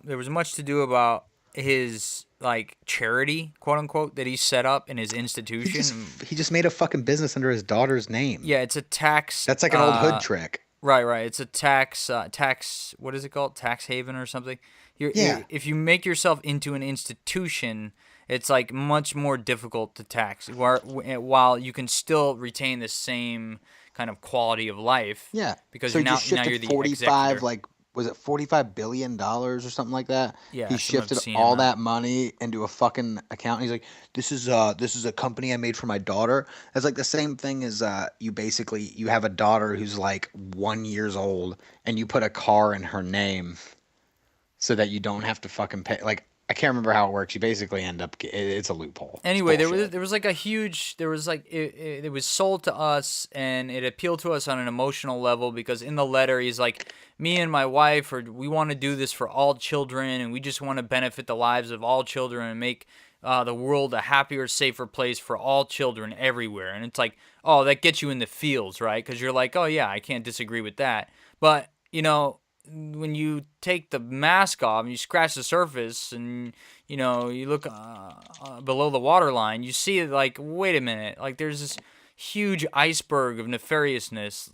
S2: there was much to do about his like charity, quote unquote, that he set up in his institution.
S3: He just made a fucking business under his daughter's name.
S2: Yeah, it's a tax.
S3: That's like an old hood trick.
S2: Right, right. It's a tax. What is it called? Tax haven or something.
S3: Yeah.
S2: If you make yourself into an institution, it's like much more difficult to tax. While you can still retain the same kind of quality of life.
S3: Yeah.
S2: Because
S3: so he
S2: now
S3: just shifted
S2: you're the
S3: 45
S2: executor.
S3: like was it $45 billion or something like that?
S2: Yeah,
S3: He
S2: some
S3: shifted
S2: obscene
S3: all
S2: amount.
S3: that money into a fucking account. He's like, this is a company I made for my daughter. It's like the same thing as you have a daughter who's like 1 year old and you put a car in her name so that you don't have to fucking pay. Like I can't remember how it works. You basically end up it's a loophole. It's
S2: Anyway,
S3: bullshit.
S2: there was like a huge it was sold to us and it appealed to us on an emotional level because in the letter he's like, me and my wife we want to do this for all children and we just want to benefit the lives of all children and make the world a happier, safer place for all children everywhere. And it's like, oh, that gets you in the feels, right? Because you're like, oh yeah, I can't disagree with that. But you know, when you take the mask off and you scratch the surface and you know you look below the waterline, you see like, wait a minute, like there's this huge iceberg of nefariousness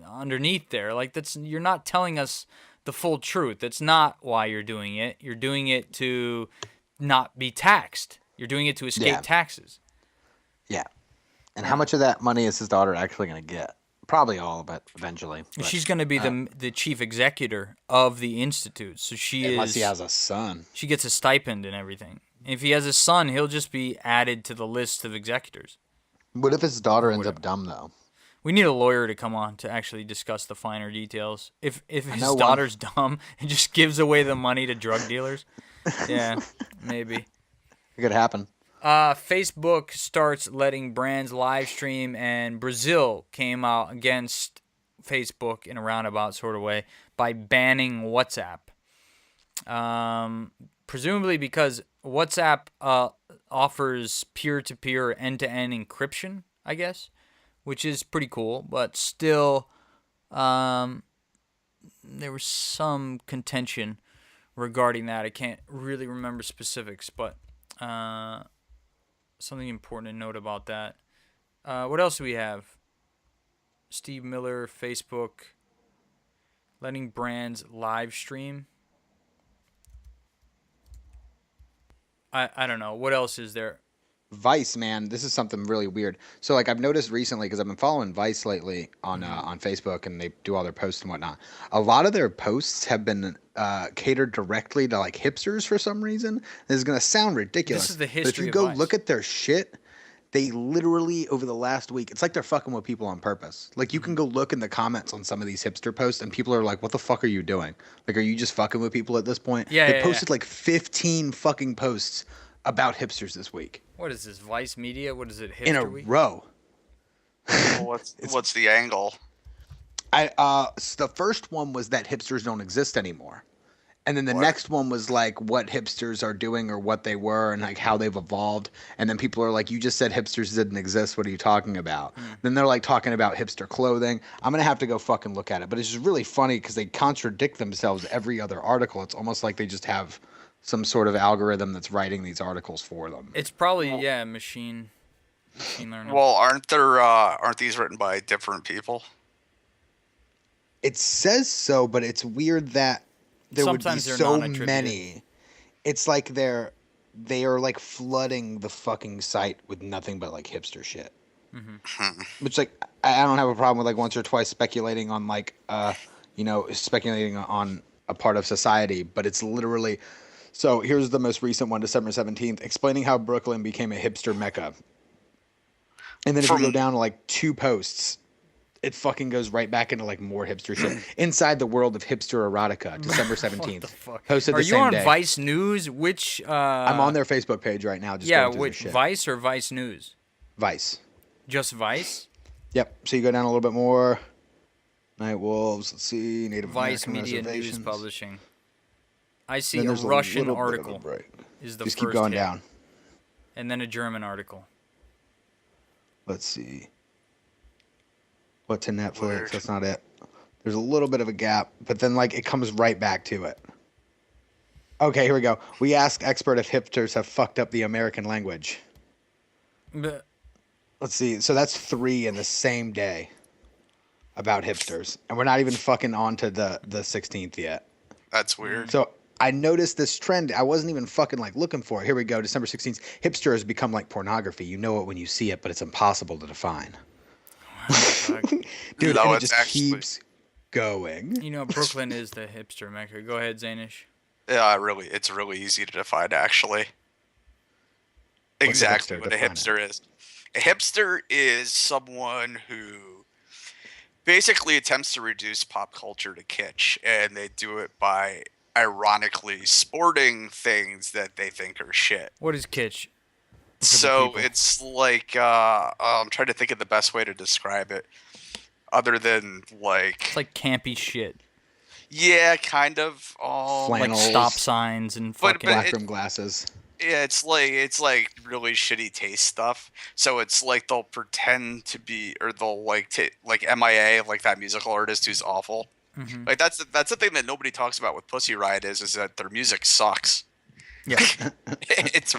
S2: underneath there. Like you're not telling us the full truth. That's not why you're doing it. You're doing it to not be taxed. You're doing it to escape
S3: Yeah.
S2: taxes.
S3: Yeah. And how much of that money is his daughter actually going to get? Probably all of it eventually. But
S2: She's going to be the chief executor of the institute, so
S3: unless he has a son.
S2: she gets a stipend and everything. If he has a son, he'll just be added to the list of executors.
S3: What if his daughter ends up dumb though?
S2: We need a lawyer to come on to actually discuss the finer details. If his
S3: know one.
S2: daughter's dumb and just gives away the money to drug dealers, yeah, maybe.
S3: It could happen.
S2: Facebook starts letting brands live stream, and Brazil came out against Facebook in a roundabout sort of way by banning WhatsApp. Presumably because WhatsApp offers peer-to-peer end-to-end encryption, I guess, which is pretty cool, but still there was some contention regarding that. I can't really remember specifics, but something important to note about that. What else do we have? Steve Miller, Facebook, letting brands live stream. I don't know. What else is there?
S3: Vice, man, this is something really weird. So like I've noticed recently because I've been following Vice lately on Facebook, and they do all their posts and whatnot. A lot of their posts have been catered directly to like hipsters for some reason. This is gonna sound ridiculous,
S2: This is the
S3: but if
S2: history
S3: you
S2: of
S3: go
S2: Vice.
S3: look at their shit, they literally over the last week, it's like they're fucking with people on purpose. Like you can go look in the comments on some of these hipster posts, and people are like, "What the fuck are you doing? Like, are you just fucking with people at this point?"
S2: Yeah,
S3: They
S2: yeah,
S3: posted like 15 fucking posts about hipsters this week
S2: What is this? Vice Media? What is it? Hipster
S3: in a
S2: Week?
S3: row.
S4: Well, what's the angle?
S3: The first one was that hipsters don't exist anymore. And then the
S4: What?
S3: next one was like what hipsters are doing or what they were and like how they've evolved. And then people are like, "You just said hipsters didn't exist. What are you talking about?" Then they're like talking about hipster clothing. I'm going to have to go fucking look at it. But it's just really funny because they contradict themselves every other article. It's almost like they just have some sort of algorithm that's writing these articles for them.
S2: It's probably machine learning.
S4: Well, aren't these written by different people?
S3: It says so, but it's weird that there
S2: Sometimes
S3: would
S2: they're
S3: be so
S2: non-attributed.
S3: many. It's like they are like flooding the fucking site with nothing but like hipster shit. Which like I don't have a problem with like once or twice speculating on like speculating on a part of society, but it's literally. So here's the most recent one, December 17th, explaining how Brooklyn became a hipster mecca. And then if you go down to like 2 posts, it fucking goes right back into like more hipster shit. Inside the world of hipster erotica, December 17th.
S2: What the fuck?
S3: Posted
S2: Are
S3: the
S2: you
S3: same
S2: on
S3: day.
S2: Vice News? Which?
S3: I'm on their Facebook page right now. Just
S2: Yeah,
S3: going through their
S2: which
S3: shit.
S2: Vice or Vice News?
S3: Vice.
S2: Just Vice.
S3: Yep. So you go down a little bit more. Night Wolves. Let's see. Native
S2: Vice
S3: American
S2: Media News
S3: Reservations.
S2: Publishing. I see
S3: Then
S2: a
S3: there's
S2: Russian
S3: little bit of a
S2: article
S3: break.
S2: is the
S3: Just
S2: first
S3: keep going
S2: hit,
S3: down.
S2: and then a German article.
S3: Let's see. What to Netflix?
S4: Weird.
S3: That's not it. There's a little bit of a gap, but then like it comes right back to it. Okay, here we go. We ask expert if hipsters have fucked up the American language.
S2: But
S3: Let's see. So that's 3 in the same day about hipsters, and we're not even fucking on to the 16th yet.
S4: That's weird.
S3: So I noticed this trend. I wasn't even fucking like looking for it. Here we go. December 16th. Hipster has become like pornography. You know it when you see it, but it's impossible to define. Dude,
S4: No,
S3: and it
S4: it's
S3: just
S4: actually-
S3: keeps going.
S2: you know, Brooklyn is the hipster mecca. Go ahead, Zanish.
S4: Yeah, it's really easy to define actually. Exactly
S3: hipster?
S4: what a
S3: Define it.
S4: hipster is. A hipster is someone who basically attempts to reduce pop culture to kitsch, and they do it by ironically sporting things that they think are shit.
S2: What is kitsch? the
S4: So
S2: people.
S4: it's like I'm trying to think of the best way to describe it, other than like
S2: It's like campy shit,
S4: yeah, kind of.
S2: like
S3: Flannels,
S2: stop signs and
S4: But-
S2: fucking.
S3: black rim glasses.
S4: Yeah, it's like really shitty taste stuff. So it's like they'll pretend to be, or they'll like like MIA, like that musical artist who's awful.
S2: Mhm.
S4: Like that's the thing that nobody talks about with Pussy Riot is that their music sucks.
S2: Yeah.
S4: it's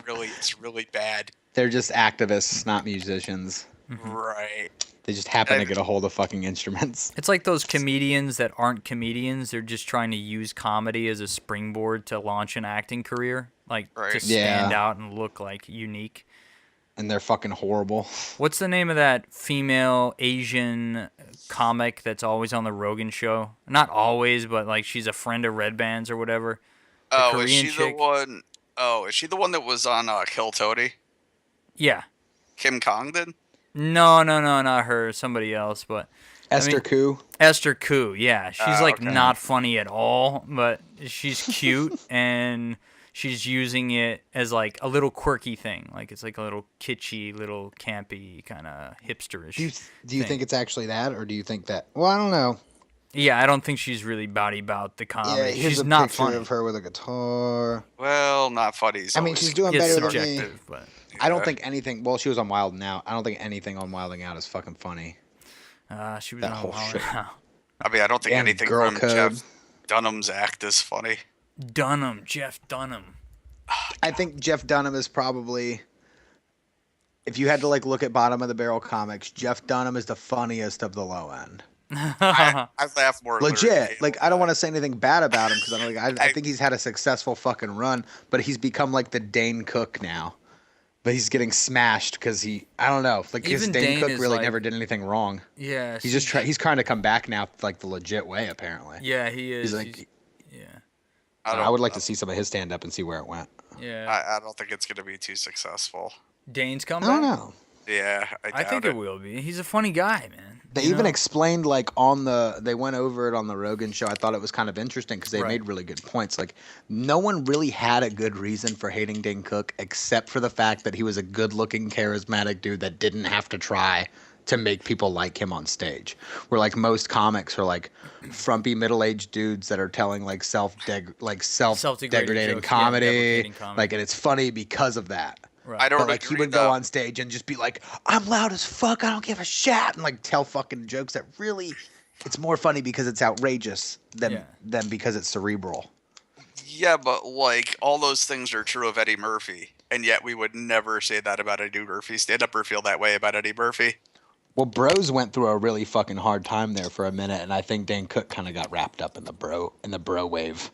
S4: really bad.
S3: They're just activists, not musicians.
S4: Right.
S3: They just happen to
S4: And-
S3: get a hold of fucking instruments.
S2: It's like those comedians that aren't comedians. They're just trying to use comedy as a springboard to launch an acting career, like to
S4: Right.
S2: stand
S3: Yeah.
S2: out and look like unique.
S3: And they're fucking horrible.
S2: What's the name of that female Asian comic that's always on the Rogan show? Not always, but like she's a friend of Red Band's or whatever.
S4: Oh, is
S2: Korean
S4: she
S2: chick?
S4: the one? Oh, is she the one that was on Kill Toady?
S2: Yeah.
S4: Kim Congdon?
S2: No, not her. Somebody else, but
S3: Esther Koo.
S2: Esther Koo. Yeah, she's like
S4: okay.
S2: not funny at all, but she's cute and she's using it as like a little quirky thing. Like it's like a little kitschy, little campy kind of hipsterish.
S3: Do you
S2: thing.
S3: think it's actually that, or do you think that? Well, I don't know.
S2: Yeah, I don't think she's really bawdy about the
S3: Yeah,
S2: comedy.
S3: here's
S2: she's
S3: a
S2: not
S3: picture
S2: funny.
S3: of her with a guitar.
S4: Well, not funny.
S3: I mean, she's doing
S2: It's
S3: better than me.
S2: subjective, but
S3: I don't think anything. Well, she was on Wild 'N Out. I don't think anything on Wilding Out is fucking funny.
S2: she was
S3: That
S2: on
S3: whole
S2: Wild
S3: shit.
S2: Now.
S4: I mean, I don't think
S3: And
S4: anything
S3: Girl
S4: from
S3: Code.
S4: Jeff Dunham's act is funny.
S2: Dunham, Jeff Dunham.
S3: I think Jeff Dunham is probably. If you had to like look at bottom of the barrel comics, Jeff Dunham is the funniest of the low end.
S4: I laugh more. at Larry
S3: Legit.
S4: Cable
S3: Like, I don't
S4: than
S3: want to say anything bad about him because I think he's had a successful fucking run, but he's become like the Dane Cook now. But he's getting smashed because I don't know, like, because
S2: Even
S3: Dane
S2: Dane
S3: Cook
S2: is
S3: really
S2: like-
S3: never did anything wrong.
S2: Yeah.
S3: He's just he's trying to come back now, like the legit way, apparently.
S2: Yeah, he is.
S3: He's like,
S2: yeah.
S3: I would like to see some of his stand up and see where it went.
S2: Yeah.
S4: I don't think it's gonna be too successful.
S2: Dane's
S3: I
S2: comeback.
S3: don't know.
S4: Yeah,
S2: I think it will be. He's a funny guy, man.
S3: They
S2: You
S3: even
S2: know?
S3: explained, like, they went over it on the Rogan show. I thought it was kind of interesting because they
S2: Right.
S3: made really good points. Like, no one really had a good reason for hating Dane Cook except for the fact that he was a good-looking, charismatic dude that didn't have to try to make people like him on stage. Where, like, most comics are like frumpy middle-aged dudes that are telling like
S2: Self-degrading
S3: self-degrading
S2: jokes, yeah,
S3: comedy,
S2: deprecating comedy.
S3: like, and it's funny because of that.
S2: Right.
S4: I don't
S3: But like he
S4: agree,
S3: would go
S4: though.
S3: on stage and just be like, "I'm loud as fuck. I don't give a shit," and like tell fucking jokes that really, it's more funny because it's outrageous than because it's cerebral.
S4: Yeah, but like all those things are true of Eddie Murphy, and yet we would never say that about Eddie Murphy. Stand up or feel that way about Eddie Murphy.
S3: Well, Bros went through a really fucking hard time there for a minute, and I think Dane Cook kind of got wrapped up in the bro wave.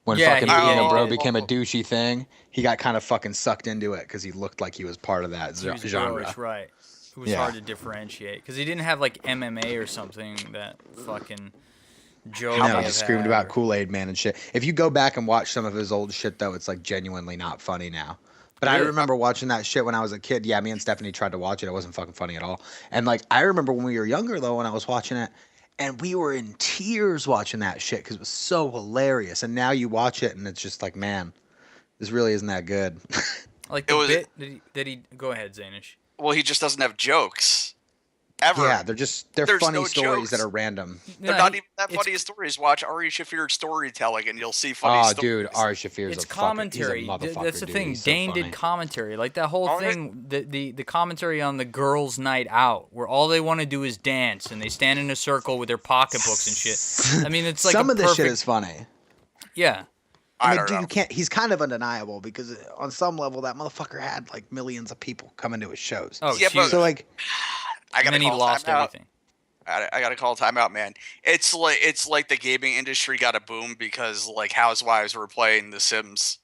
S3: When
S2: Yeah,
S3: fucking
S2: he-
S3: being
S2: yeah,
S3: a
S2: he
S3: bro
S2: did.
S3: became a douchey thing, he got kind of fucking sucked into it because he looked like he was part of that
S2: He was
S3: genre.
S2: bro-ish, right. It was
S3: Yeah.
S2: hard to differentiate because he didn't have like MMA or something that fucking Joe.
S3: No,
S2: may
S3: he
S2: have
S3: screamed
S2: had,
S3: about
S2: or-
S3: Kool-Aid Man and shit. If you go back and watch some of his old shit, though, it's like genuinely not funny now. But I
S2: Really?
S3: remember watching that shit when I was a kid. Yeah, me and Stephanie tried to watch it. It wasn't fucking funny at all. And like, I remember when we were younger, though, when I was watching it, and we were in tears watching that shit because it was so hilarious. And now you watch it, and it's just like, man, this really isn't that good.
S2: Like
S4: It
S2: the
S4: was-
S2: bit that he go ahead, Zanish.
S4: Well, he just doesn't have jokes. Ever.
S3: Yeah, they're
S4: There's
S3: funny
S4: no
S3: stories
S4: jokes.
S3: that are random.
S4: They're
S2: No,
S4: not
S2: he-
S4: even that
S2: it's-
S4: funny as stories. Watch Ari Shafir's storytelling, and you'll see funny
S3: Oh,
S4: stories.
S3: dude, Ari Shafir's
S2: It's
S3: a
S2: commentary.
S3: fucking, he's a motherfucker,
S2: That's the
S3: dude.
S2: thing.
S3: He's so
S2: Dane
S3: funny.
S2: did commentary. Like that whole
S4: All right.
S2: thing, the commentary on the girls' night out, where all they want to do is dance and they stand in a circle with their pocketbooks and shit. I mean, it's like
S3: Some
S2: a
S3: of this shit
S2: perfect-
S3: is funny.
S2: Yeah.
S3: I mean,
S4: don't
S3: dude,
S4: know.
S3: you can't. He's kind of undeniable because on some level, that motherfucker had like millions of people coming to his shows.
S2: Oh,
S4: Yeah, but-
S2: huge.
S3: So like,
S4: I
S2: and
S4: gotta
S2: then he
S4: call
S2: lost
S4: timeout.
S2: everything.
S4: I gotta call timeout, man. It's like the gaming industry got a boom because like housewives were playing The Sims.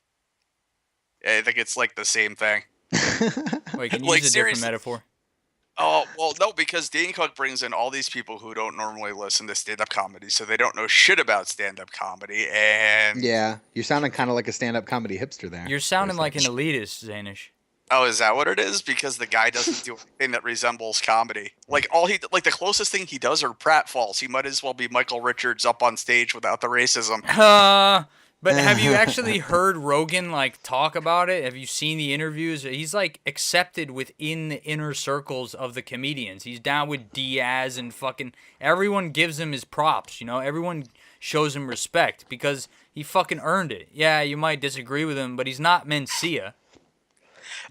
S4: I think it's like the same thing.
S2: Wait, can you
S4: Like,
S2: use a different
S4: seriously.
S2: metaphor?
S4: Oh well, no, because Dane Cook brings in all these people who don't normally listen to stand-up comedy, so they don't know shit about stand-up comedy, and
S3: yeah, you're sounding kind of like a stand-up comedy hipster there.
S2: You're
S3: for a
S2: sounding like an
S3: second.
S2: elitist, Zanish.
S4: oh, is that what it is? Because the guy doesn't do anything that resembles comedy. Like the closest thing he does are pratfalls. He might as well be Michael Richards up on stage without the racism.
S2: But have you actually heard Rogan like talk about it? Have you seen the interviews? He's like accepted within the inner circles of the comedians. He's down with Diaz and fucking everyone gives him his props, you know? Everyone shows him respect because he fucking earned it. Yeah, you might disagree with him, but he's not Mencia.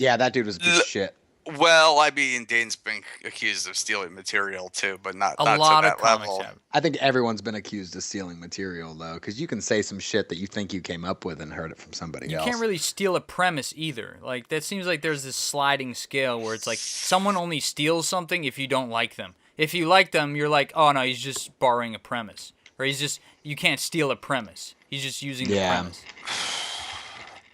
S3: Yeah, that dude was a piece of shit.
S4: Well, I mean, Dane's been accused of stealing material too, but not
S2: A
S4: to
S2: lot of
S4: that
S2: comics
S4: level.
S2: have.
S3: I think everyone's been accused of stealing material though, because you can say some shit that you think you came up with and heard it from somebody
S2: You
S3: else.
S2: can't really steal a premise either. Like that seems like there's this sliding scale where it's like someone only steals something if you don't like them. If you like them, you're like, oh no, he's just borrowing a premise, or you can't steal a premise. He's just using the
S3: Yeah.
S2: premise.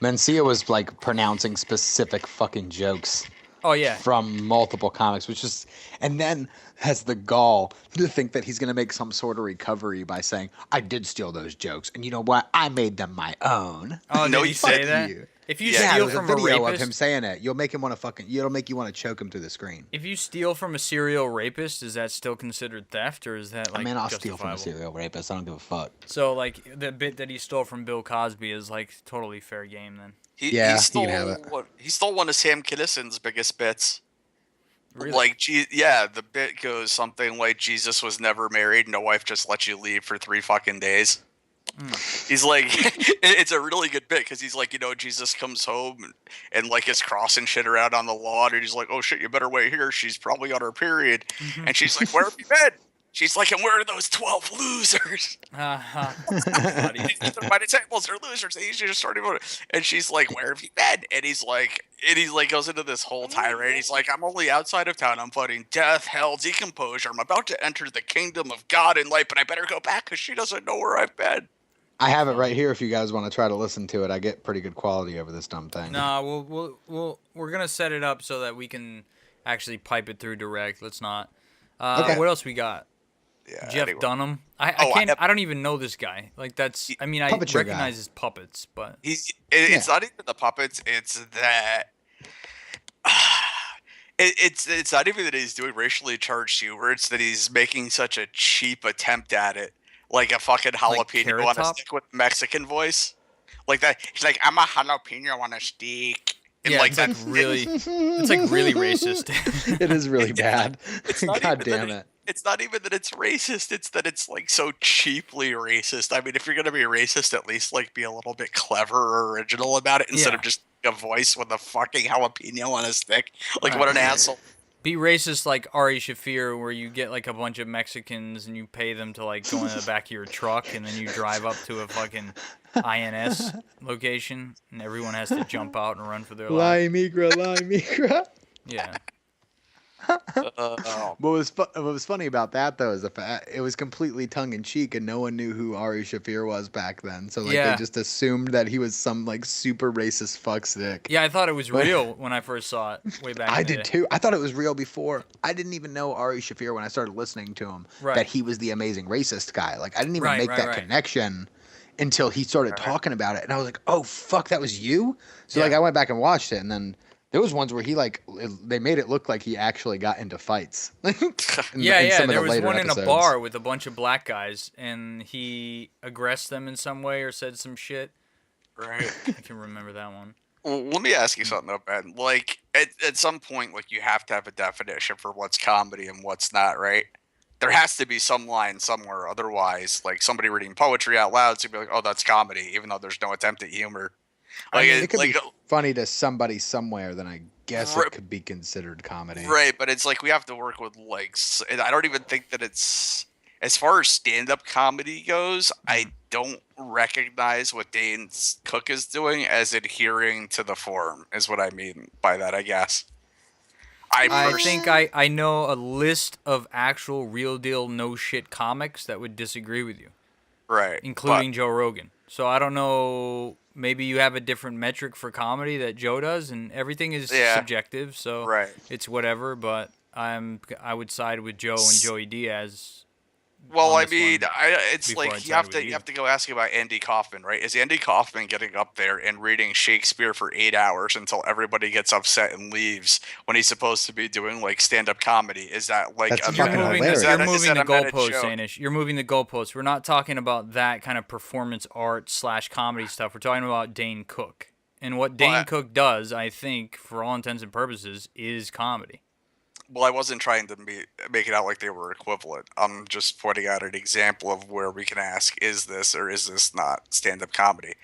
S3: Mencia was like pronouncing specific fucking jokes
S2: Oh yeah.
S3: from multiple comics, which is, and then has the gall to think that he's going to make some sort of recovery by saying, I did steal those jokes, and you know what? I made them my own.
S2: Oh,
S4: No,
S2: did he
S4: you
S2: say
S3: fuck
S2: that?
S3: you.
S2: If you
S4: Yeah,
S3: Yeah,
S2: steal
S3: there's a
S2: from a
S3: video
S2: rapist,
S3: of him saying it. You'll make him want to it'll make you want to choke him through the screen.
S2: if you steal from a serial rapist, is that still considered theft, or is that like
S3: I mean, I'll steal from a
S2: justifiable?
S3: serial rapist. I don't give a fuck.
S2: So like the bit that he stole from Bill Cosby is like totally fair game then.
S3: Yeah,
S4: he
S3: he
S4: stole
S3: can have it.
S4: he stole one of Sam Kinnison's biggest bits.
S2: Really?
S4: Like, the bit goes something like Jesus was never married, no wife just let you leave for 3 fucking days. He's like, it's a really good bit because he's like, Jesus comes home and like is crossing shit around on the lawn, and he's like, oh shit, you better wait here. She's probably on her period, and she's like, where have you been? She's like, and where are those 12 losers?
S2: Funny.
S4: By the tables, they're losers. They usually just started voting. And she's like, where have you been? And he's like, goes into this whole tirade. He's like, I'm only outside of town. I'm fighting death, hell, decomposure. I'm about to enter the kingdom of God and light, but I better go back because she doesn't know where I've been.
S3: I have it right here if you guys want to try to listen to it. I get pretty good quality over this dumb thing.
S2: No, we're gonna set it up so that we can actually pipe it through direct. Let's not.
S3: Okay.
S2: What else we got?
S4: Yeah,
S2: Jeff
S4: anyway.
S2: Dunham. I
S4: Oh,
S2: can't.
S4: I-
S2: I don't even know this guy. Like that's. I mean, I
S3: Puppet show guy.
S2: recognize his puppets, but
S4: It's not even the puppets. It's that. It's not even that he's doing racially charged humor. It's that he's making such a cheap attempt at it, like a fucking jalapeno
S2: Carrot
S4: on a
S2: Top?
S4: stick with Mexican voice, like that. He's like, I'm a jalapeno on a stick, and
S2: yeah,
S4: like
S2: it's
S4: that.
S2: like really. It's like really racist.
S3: It is really bad.
S4: It's not
S3: God
S4: even
S3: damn
S4: that
S3: it.
S4: It's not even that it's racist. It's that it's like so cheaply racist. I mean, if you're gonna be racist, at least like be a little bit clever or original about it instead
S2: Yeah.
S4: of just a voice with a fucking jalapeno on a stick. Like
S2: Right.
S4: what an asshole.
S2: Be racist like Ari Shafir, where you get like a bunch of Mexicans and you pay them to like go in the back of your truck, and then you drive up to a fucking INS location, and everyone has to jump out and run for their life.
S3: La migra.
S2: Yeah.
S4: Oh.
S3: What was funny about that though is the fact it was completely tongue in cheek, and no one knew who Ari Shafir was back then. So like
S2: Yeah.
S3: they just assumed that he was some like super racist fuckstick.
S2: Yeah, I thought it was real when I first saw it way back.
S3: I
S2: in the
S3: did
S2: day.
S3: too. I thought it was real before. I didn't even know Ari Shafir when I started listening to him
S2: Right.
S3: that he was the amazing racist guy. Like I didn't even
S2: Right,
S3: make
S2: right,
S3: that
S2: right.
S3: connection until he started talking about it, and I was like, "Oh fuck, that was you." So like
S2: Yeah.
S3: I went back and watched it, and then there was ones where he like they made it look like he actually got into fights. in
S2: Yeah.
S3: some of
S2: There
S3: the
S2: was
S3: later
S2: one in a
S3: episodes.
S2: bar with a bunch of black guys, and he aggressed them in some way or said some shit.
S4: Right.
S2: I can remember that one.
S4: Well, let me ask you something though, Ben. Like at some point, like you have to have a definition for what's comedy and what's not, right? There has to be some line somewhere. Otherwise, like somebody reading poetry out loud, so you'd be like, "Oh, that's comedy," even though there's no attempt at humor. Like,
S3: It could
S4: like
S3: be funny to somebody somewhere, then I guess
S4: Right.
S3: it could be considered comedy.
S4: right, but it's like we have to work with like. And I don't even think that it's as far as stand-up comedy goes. I don't recognize what Dane Cook is doing as adhering to the form. Is what I mean by that, I guess.
S2: I think I know a list of actual real deal no shit comics that would disagree with you,
S4: right,
S2: including Joe Rogan. So I don't know. Maybe you have a different metric for comedy that Joe does, and everything is
S4: Yeah.
S2: subjective. So
S4: Right.
S2: it's whatever. But I would side with Joe and Joey Diaz.
S4: Well,
S2: on
S4: I
S2: this
S4: mean,
S2: one
S4: it's
S2: before
S4: like
S2: I'd
S4: you have
S2: side
S4: to
S2: with
S4: you have to go asking about Andy Kaufman, right? Is Andy Kaufman getting up there and reading Shakespeare for 8 hours until everybody gets upset and leaves when he's supposed to be doing like stand-up comedy? Is that like
S3: That's
S4: a
S2: You're
S3: fucking
S4: meta-
S2: moving,
S3: hilarious.
S4: is
S2: you're
S4: that a- is
S2: moving
S4: that
S2: the
S4: a meta
S2: goalposts,
S4: joke?
S2: Anish. You're moving the goalposts. We're not talking about that kind of performance art / comedy stuff. We're talking about Dane Cook. And what Dane
S4: Well,
S2: Cook does, I think, for all intents and purposes, is comedy.
S4: Well, I wasn't trying to make it out like they were equivalent. I'm just pointing out an example of where we can ask, is this or is this not stand-up comedy?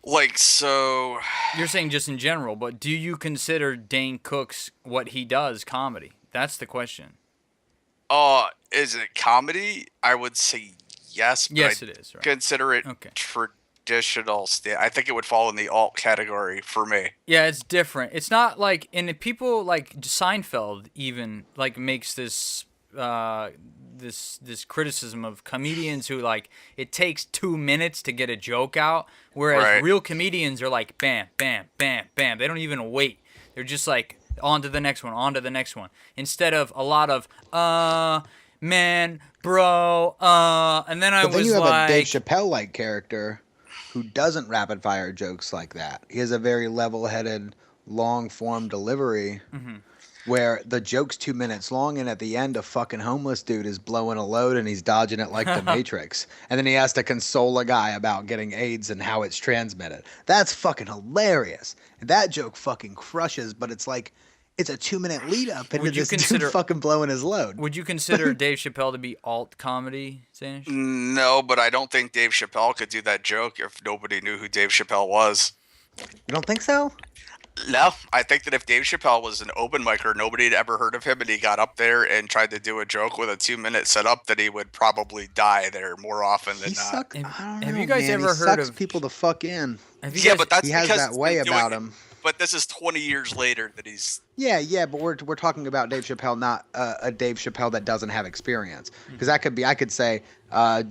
S4: Like, so...
S2: You're saying just in general, but do you consider Dane Cook's what he does comedy? That's the question.
S4: Is it comedy? I would say yes, but
S2: Yes,
S4: I
S2: it is. Right.
S4: consider it
S2: Okay.
S4: traditional I think it would fall in the alt category for me.
S2: Yeah, it's different. It's not like, and people like Seinfeld even like makes this this criticism of comedians who like it takes 2 minutes to get a joke out, whereas
S4: Right.
S2: real comedians are like bam, bam, bam, bam. They don't even wait. They're just like on to the next one, on to the next one. Instead of a lot of man, bro, and then I
S3: But then
S2: was
S3: you have
S2: like,
S3: a Dave Chappelle like character who doesn't rapid fire jokes like that. He has a very level headed, long form delivery where the joke's 2 minutes long, and at the end a fucking homeless dude is blowing a load and he's dodging it like the Matrix. And then he has to console a guy about getting AIDS and how it's transmitted. That's fucking hilarious. And that joke fucking crushes, but it's like it's a 2 minute lead up into
S2: Would you
S3: this
S2: consider-
S3: dude fucking blowing his load.
S2: would you consider Dave Chappelle to be alt comedy, Sanish?
S4: No, but I don't think Dave Chappelle could do that joke if nobody knew who Dave Chappelle was.
S3: You don't think so?
S4: No, I think that if Dave Chappelle was an open micer, nobody had ever heard of him, and he got up there and tried to do a joke with a 2-minute setup, that he would probably die there more often
S3: He
S4: than not.
S3: sucks. I don't
S2: Have
S3: know,
S2: you guys
S3: man. He
S2: ever heard
S3: sucks
S2: of?
S3: people the fuck in.
S2: Have you
S4: Yeah,
S2: guys?
S4: but that's
S3: He has
S4: because
S3: that
S4: he's
S3: way
S4: been doing
S3: about
S4: it.
S3: him.
S4: But this is 20 years later that he's.
S3: Yeah, but we're talking about Dave Chappelle, not a Dave Chappelle that doesn't have experience. Because that could be, I could say,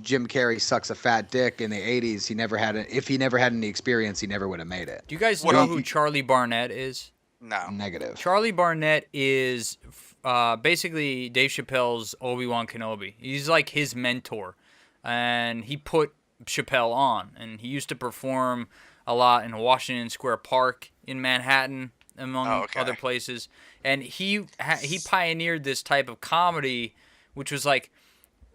S3: Jim Carrey sucks a fat dick in the '80s. If he never had any experience, he never would have made it.
S2: Do you guys
S4: What
S2: know
S4: up?
S2: who Charlie Barnett is?
S4: No.
S3: Negative.
S2: Charlie Barnett is basically Dave Chappelle's Obi-Wan Kenobi. He's like his mentor, and he put Chappelle on, and he used to perform a lot in Washington Square Park in Manhattan, among
S4: okay.
S2: other places. And he pioneered this type of comedy, which was like,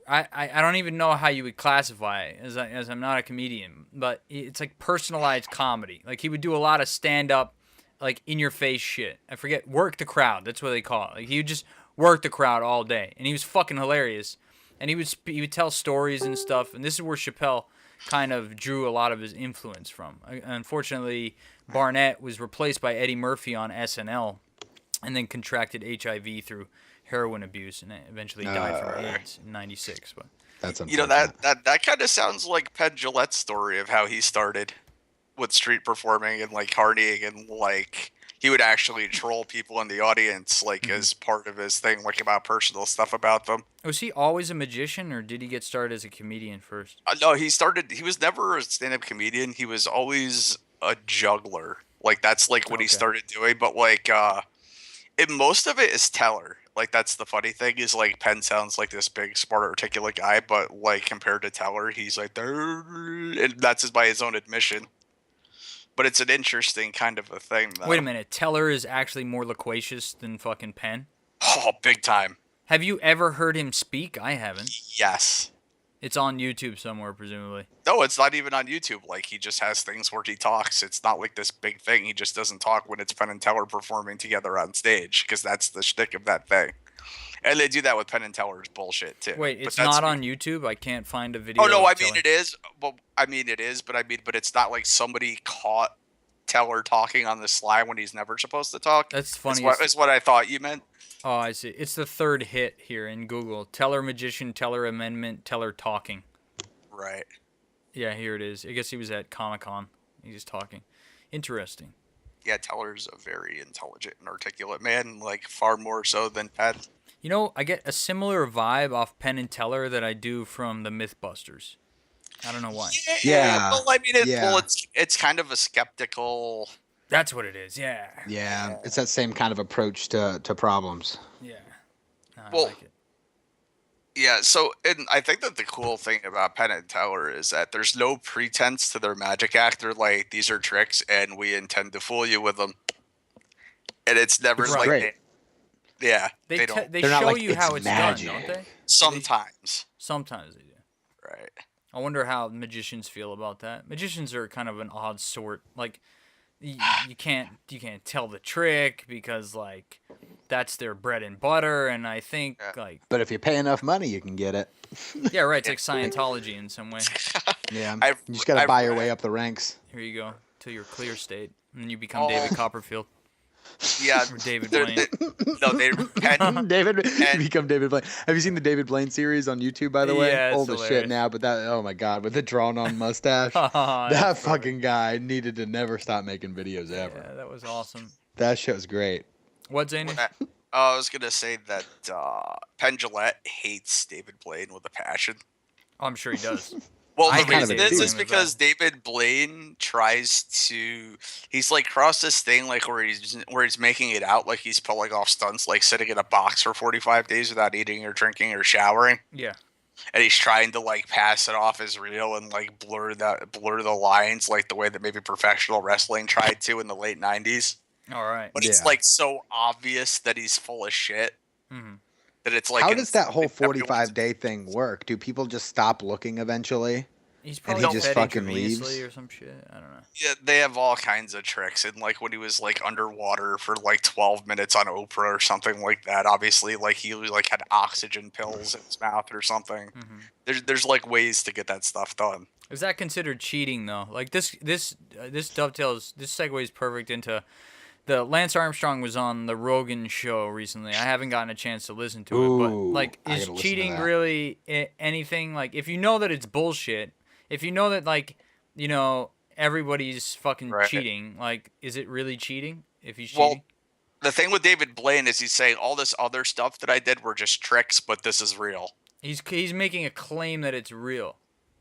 S2: I don't even know how you would classify it, as I'm not a comedian, but it's like personalized comedy. Like he would do a lot of stand-up, like in your face shit. I forget, work the crowd. That's what they call it. Like he would just work the crowd all day, and he was fucking hilarious. And he would tell stories and stuff. And this is where Chappelle kind of drew a lot of his influence from. Unfortunately, Barnett was replaced by Eddie Murphy on SNL, and then contracted HIV through heroin abuse, and eventually died from AIDS in '96. But
S3: That's
S4: You know,
S3: unfortunate.
S4: that kind of sounds like Penn Jillette's story of how he started with street performing and like partying, and like he would actually troll people in the audience, like as part of his thing, like about personal stuff about them.
S2: was he always a magician, or did he get started as a comedian first?
S4: No, he was never a stand-up comedian. He was always a juggler. Like that's like what he
S2: Okay.
S4: started doing. But like, most of it is Teller. Like that's the funny thing is like Penn sounds like this big, smart, articulate guy, but like compared to Teller, he's like, and that's by his own admission. But it's an interesting kind of a thing, though.
S2: Wait a minute, Teller is actually more loquacious than fucking Penn?
S4: Oh, big time.
S2: Have you ever heard him speak? I haven't.
S4: Yes.
S2: It's on YouTube somewhere, presumably.
S4: No, it's not even on YouTube. Like he just has things where he talks. It's not like this big thing. He just doesn't talk when it's Penn and Teller performing together on stage, because that's the shtick of that thing. And they do that with Penn and Teller's bullshit too.
S2: Wait,
S4: But
S2: it's
S4: that's
S2: not on YouTube? I can't find a video.
S4: Oh no,
S2: of
S4: I mean
S2: Teller.
S4: it is. Well, I mean it is, but but it's not like somebody caught Teller talking on the sly when he's never supposed to talk.
S2: That's funny.
S4: Is what I thought you meant.
S2: Oh, I see. It's the third hit here in Google. Teller magician, Teller amendment, Teller talking.
S4: Right.
S2: Yeah, here it is. I guess he was at Comic-Con. He's talking. Interesting.
S4: Yeah, Teller's a very intelligent and articulate man, like far more so than Penn.
S2: You know, I get a similar vibe off Penn and Teller that I do from the Mythbusters. I don't know why.
S3: Yeah,
S4: Well, I mean,
S3: yeah.
S4: it's kind of a skeptical.
S2: That's what it is. Yeah.
S3: Yeah, it's that same kind of approach to problems.
S2: Yeah. No, I
S4: Well,
S2: like it.
S4: Yeah, so and I think that the cool thing about Penn and Teller is that there's no pretense to their magic act. They're like, these are tricks, and we intend to fool you with them. And it's never
S3: Which is
S4: like,
S3: great.
S2: They
S4: don't.
S2: they
S3: They're not
S2: show
S3: like,
S2: you
S3: "It's
S2: how it's
S3: magic."
S2: done, don't they?
S4: Sometimes,
S2: Sometimes they do.
S4: right?
S2: I wonder how magicians feel about that. Magicians are kind of an odd sort. Like, you can't tell the trick because like that's their bread and butter. And I think
S4: Yeah.
S2: like
S3: But if you pay enough money, you can get it.
S2: yeah, right. It's like Scientology in some way.
S3: Yeah,
S4: I've-
S3: you just gotta
S4: I've
S3: buy your
S4: read-
S3: way up the ranks.
S2: Here you go till your clear state, and then you become
S4: Oh.
S2: David Copperfield
S4: Yeah,
S2: or David
S4: they're-
S2: Blaine.
S4: no, they Penn,
S3: David,
S4: And-
S3: become David Blaine. Have you seen the David Blaine series on YouTube, by the way?
S2: Yeah, it's
S3: Old as shit
S2: hilarious.
S3: now, but that, oh my god, with the drawn on mustache.
S2: That's
S3: That
S2: perfect.
S3: fucking guy needed to never stop making videos ever.
S2: Yeah, that was awesome.
S3: That show's great.
S2: What, Zany?
S4: I was gonna say that Penn Jillette hates David Blaine with a passion.
S2: Oh, I'm sure he does.
S4: Well,
S2: I
S4: the
S3: kind of
S4: reason
S3: a
S4: is
S3: dude.
S4: is because David Blaine tries to. He's like crossed this thing like where he's making it out like he's pulling off stunts, like sitting in a box for 45 days without eating or drinking or showering,
S2: Yeah.
S4: and he's trying to like pass it off as real and like blur the lines like the way that maybe professional wrestling tried to in the late 90s.
S2: All right.
S4: But it's
S3: Yeah.
S4: like so obvious that he's full of shit
S2: Mhm.
S4: that it's like.
S3: How does that whole
S4: everyone's-
S3: 45-day thing work? Do people just stop looking eventually?
S2: He's
S3: And
S2: probably
S3: he just
S2: fed
S3: fucking
S2: intravenously
S3: leaves?
S2: or some shit. I don't know.
S4: Yeah, they have all kinds of tricks, and like when he was like underwater for like 12 minutes on Oprah or something like that. Obviously, like he like had oxygen pills in his mouth or something.
S2: Hmm.
S4: There's like ways to get that stuff done.
S2: Is that considered cheating though? Like this dovetails. This segues perfect into the Lance Armstrong was on the Rogan show recently. I haven't gotten a chance to listen to it, but like,
S3: I
S2: is
S3: gotta listen to
S2: cheating
S3: that.
S2: really anything? Like, if you know that it's bullshit, if you know that, like, everybody's fucking
S4: Right.
S2: cheating, like, is it really cheating if he's
S4: Well,
S2: cheating?
S4: the thing with David Blaine is he's saying all this other stuff that I did were just tricks, but this is real.
S2: He's making a claim that it's real.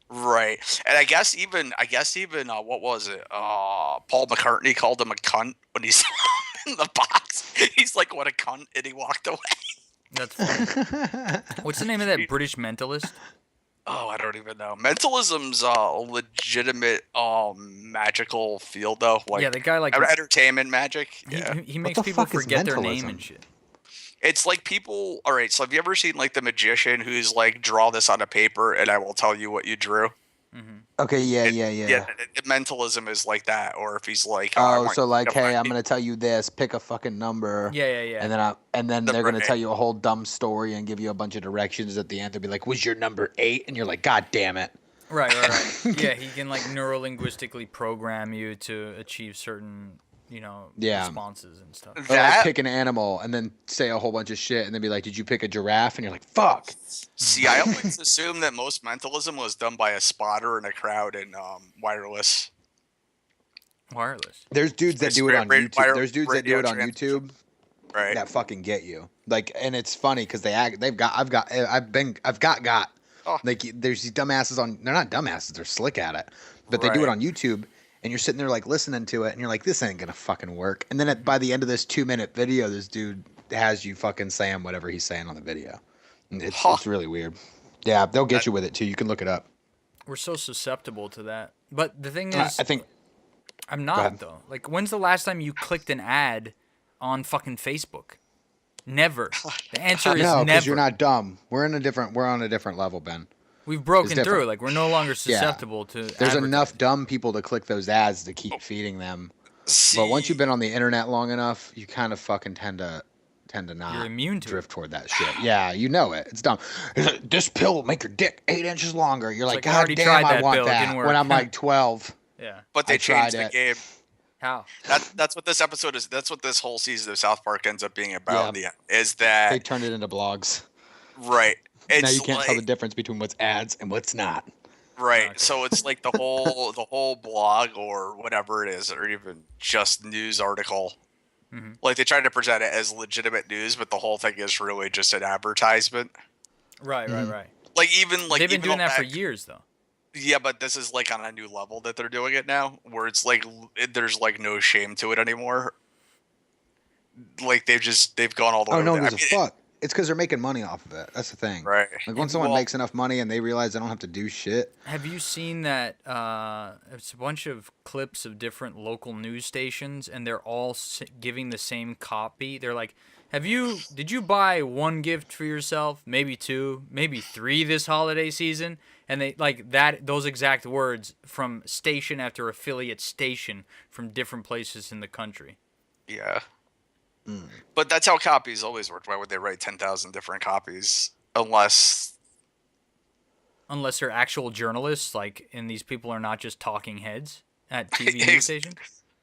S4: Right. And I guess even what was it? Paul McCartney called him a cunt when he saw him in the box. He's like, "What a cunt," and he walked away.
S2: That's funny. What's the name of that British mentalist?
S4: Oh, I don't even know. Mentalism's a legitimate magical field though. Like,
S2: Yeah, the guy, like,
S4: entertainment magic.
S2: he,
S4: Yeah.
S2: he makes
S3: the
S2: people
S3: fuck is
S2: forget their name
S3: mentalism?
S2: and shit.
S4: It's like people. All right. So have you ever seen like the magician who's like, draw this on a paper and I will tell you what you drew?
S3: Okay, yeah.
S4: Mentalism is like that. Or if he's like,
S3: Oh,
S4: I want
S3: so
S4: you
S3: like,
S4: to
S3: hey,
S4: find
S3: I'm
S4: me-
S3: gonna tell you this. Pick a fucking number.
S2: Yeah.
S3: And then
S4: The
S3: they're gonna
S4: right.
S3: tell you a whole dumb story and give you a bunch of directions at the end. They'll be like, "Was your number 8?" And you're like, "God damn it!"
S2: Right. Yeah, he can, like, neurolinguistically program you to achieve certain,
S3: Yeah.
S2: responses and stuff.
S3: Or like
S4: that.
S3: pick an animal and then say a whole bunch of shit and then be like, "Did you pick a giraffe?" And you're like, "Fuck."
S4: See, I always assume that most mentalism was done by a spotter in a crowd in wireless.
S2: Wireless.
S3: There's dudes that
S4: It's
S3: do it on
S4: great
S3: YouTube. There's dudes that do
S4: radio
S3: it on
S4: transmission.
S3: YouTube
S4: Right.
S3: that fucking get you. Like, and it's funny because they've got
S4: Oh.
S3: like, there's these dumbasses on. They're not dumbasses. They're slick at it, but they do it
S4: Right.
S3: on YouTube. And you're sitting there like listening to it, and you're like, "This ain't gonna fucking work." And then by the end of this 2-minute video, this dude has you fucking saying whatever he's saying on the video. And it's really weird. Yeah, they'll get you with it too. You can look it up.
S2: We're so susceptible to that. But the thing is,
S3: I think
S2: I'm
S3: ahead.
S2: not, though. Like, when's the last time you clicked an ad on fucking Facebook? Never. The answer is
S3: no,
S2: never.
S3: because you're not dumb. We're on a different level, Ben.
S2: We've broken
S3: different.
S2: through. Like, we're no longer susceptible to.
S3: There's
S2: advertising.
S3: enough dumb people to click those ads to keep feeding them. But once you've been on the internet long enough, you kind of fucking tend to not
S2: You're immune to
S3: drift toward that shit. Yeah, you know it. It's dumb. This pill will make your dick 8 inches longer. You're like,
S2: like, I
S3: God
S2: already
S3: damn,
S2: tried
S3: I
S2: that
S3: want
S2: pill. It
S3: that.
S2: didn't
S3: When
S2: work.
S3: I'm like 12.
S2: Yeah.
S4: But they
S3: I tried
S4: changed the
S3: it.
S4: game.
S2: How?
S4: That's what this episode is. That's what this whole season of South Park ends up being about.
S3: Yeah.
S4: In the end, is that
S3: They turned it into blogs.
S4: right? It's
S3: Now you can't tell the
S4: like-
S3: difference between what's ads and what's not.
S4: Right.
S2: Okay.
S4: So it's like the whole blog or whatever it is, or even just news article.
S2: Mhm.
S4: Like they try to present it as legitimate news, but the whole thing is really just an advertisement.
S2: Right.
S4: Like even like
S2: They've been
S4: even
S2: doing that for
S4: back-
S2: years, though.
S4: Yeah, but this is like on a new level that they're doing it now, where it's like there's like no shame to it anymore. Like they've gone all the way.
S3: Oh, no
S4: with
S3: one
S4: it.
S3: gives a fuck. It's because they're making money off of it. That's the thing.
S4: Right.
S3: Like once someone
S4: Well-
S3: makes enough money and they realize they don't have to do shit.
S2: Have you seen that? It's a bunch of clips of different local news stations, and they're all giving the same copy. They're like, did you buy one gift for yourself? Maybe 2, maybe 3 this holiday season? And they like that, those exact words from station after affiliate station from different places in the country.
S4: Yeah. But that's how copies always worked. Why would they write 10,000 different copies unless
S2: Unless they're actual journalists, like, and these people are not just talking heads at TV news stations.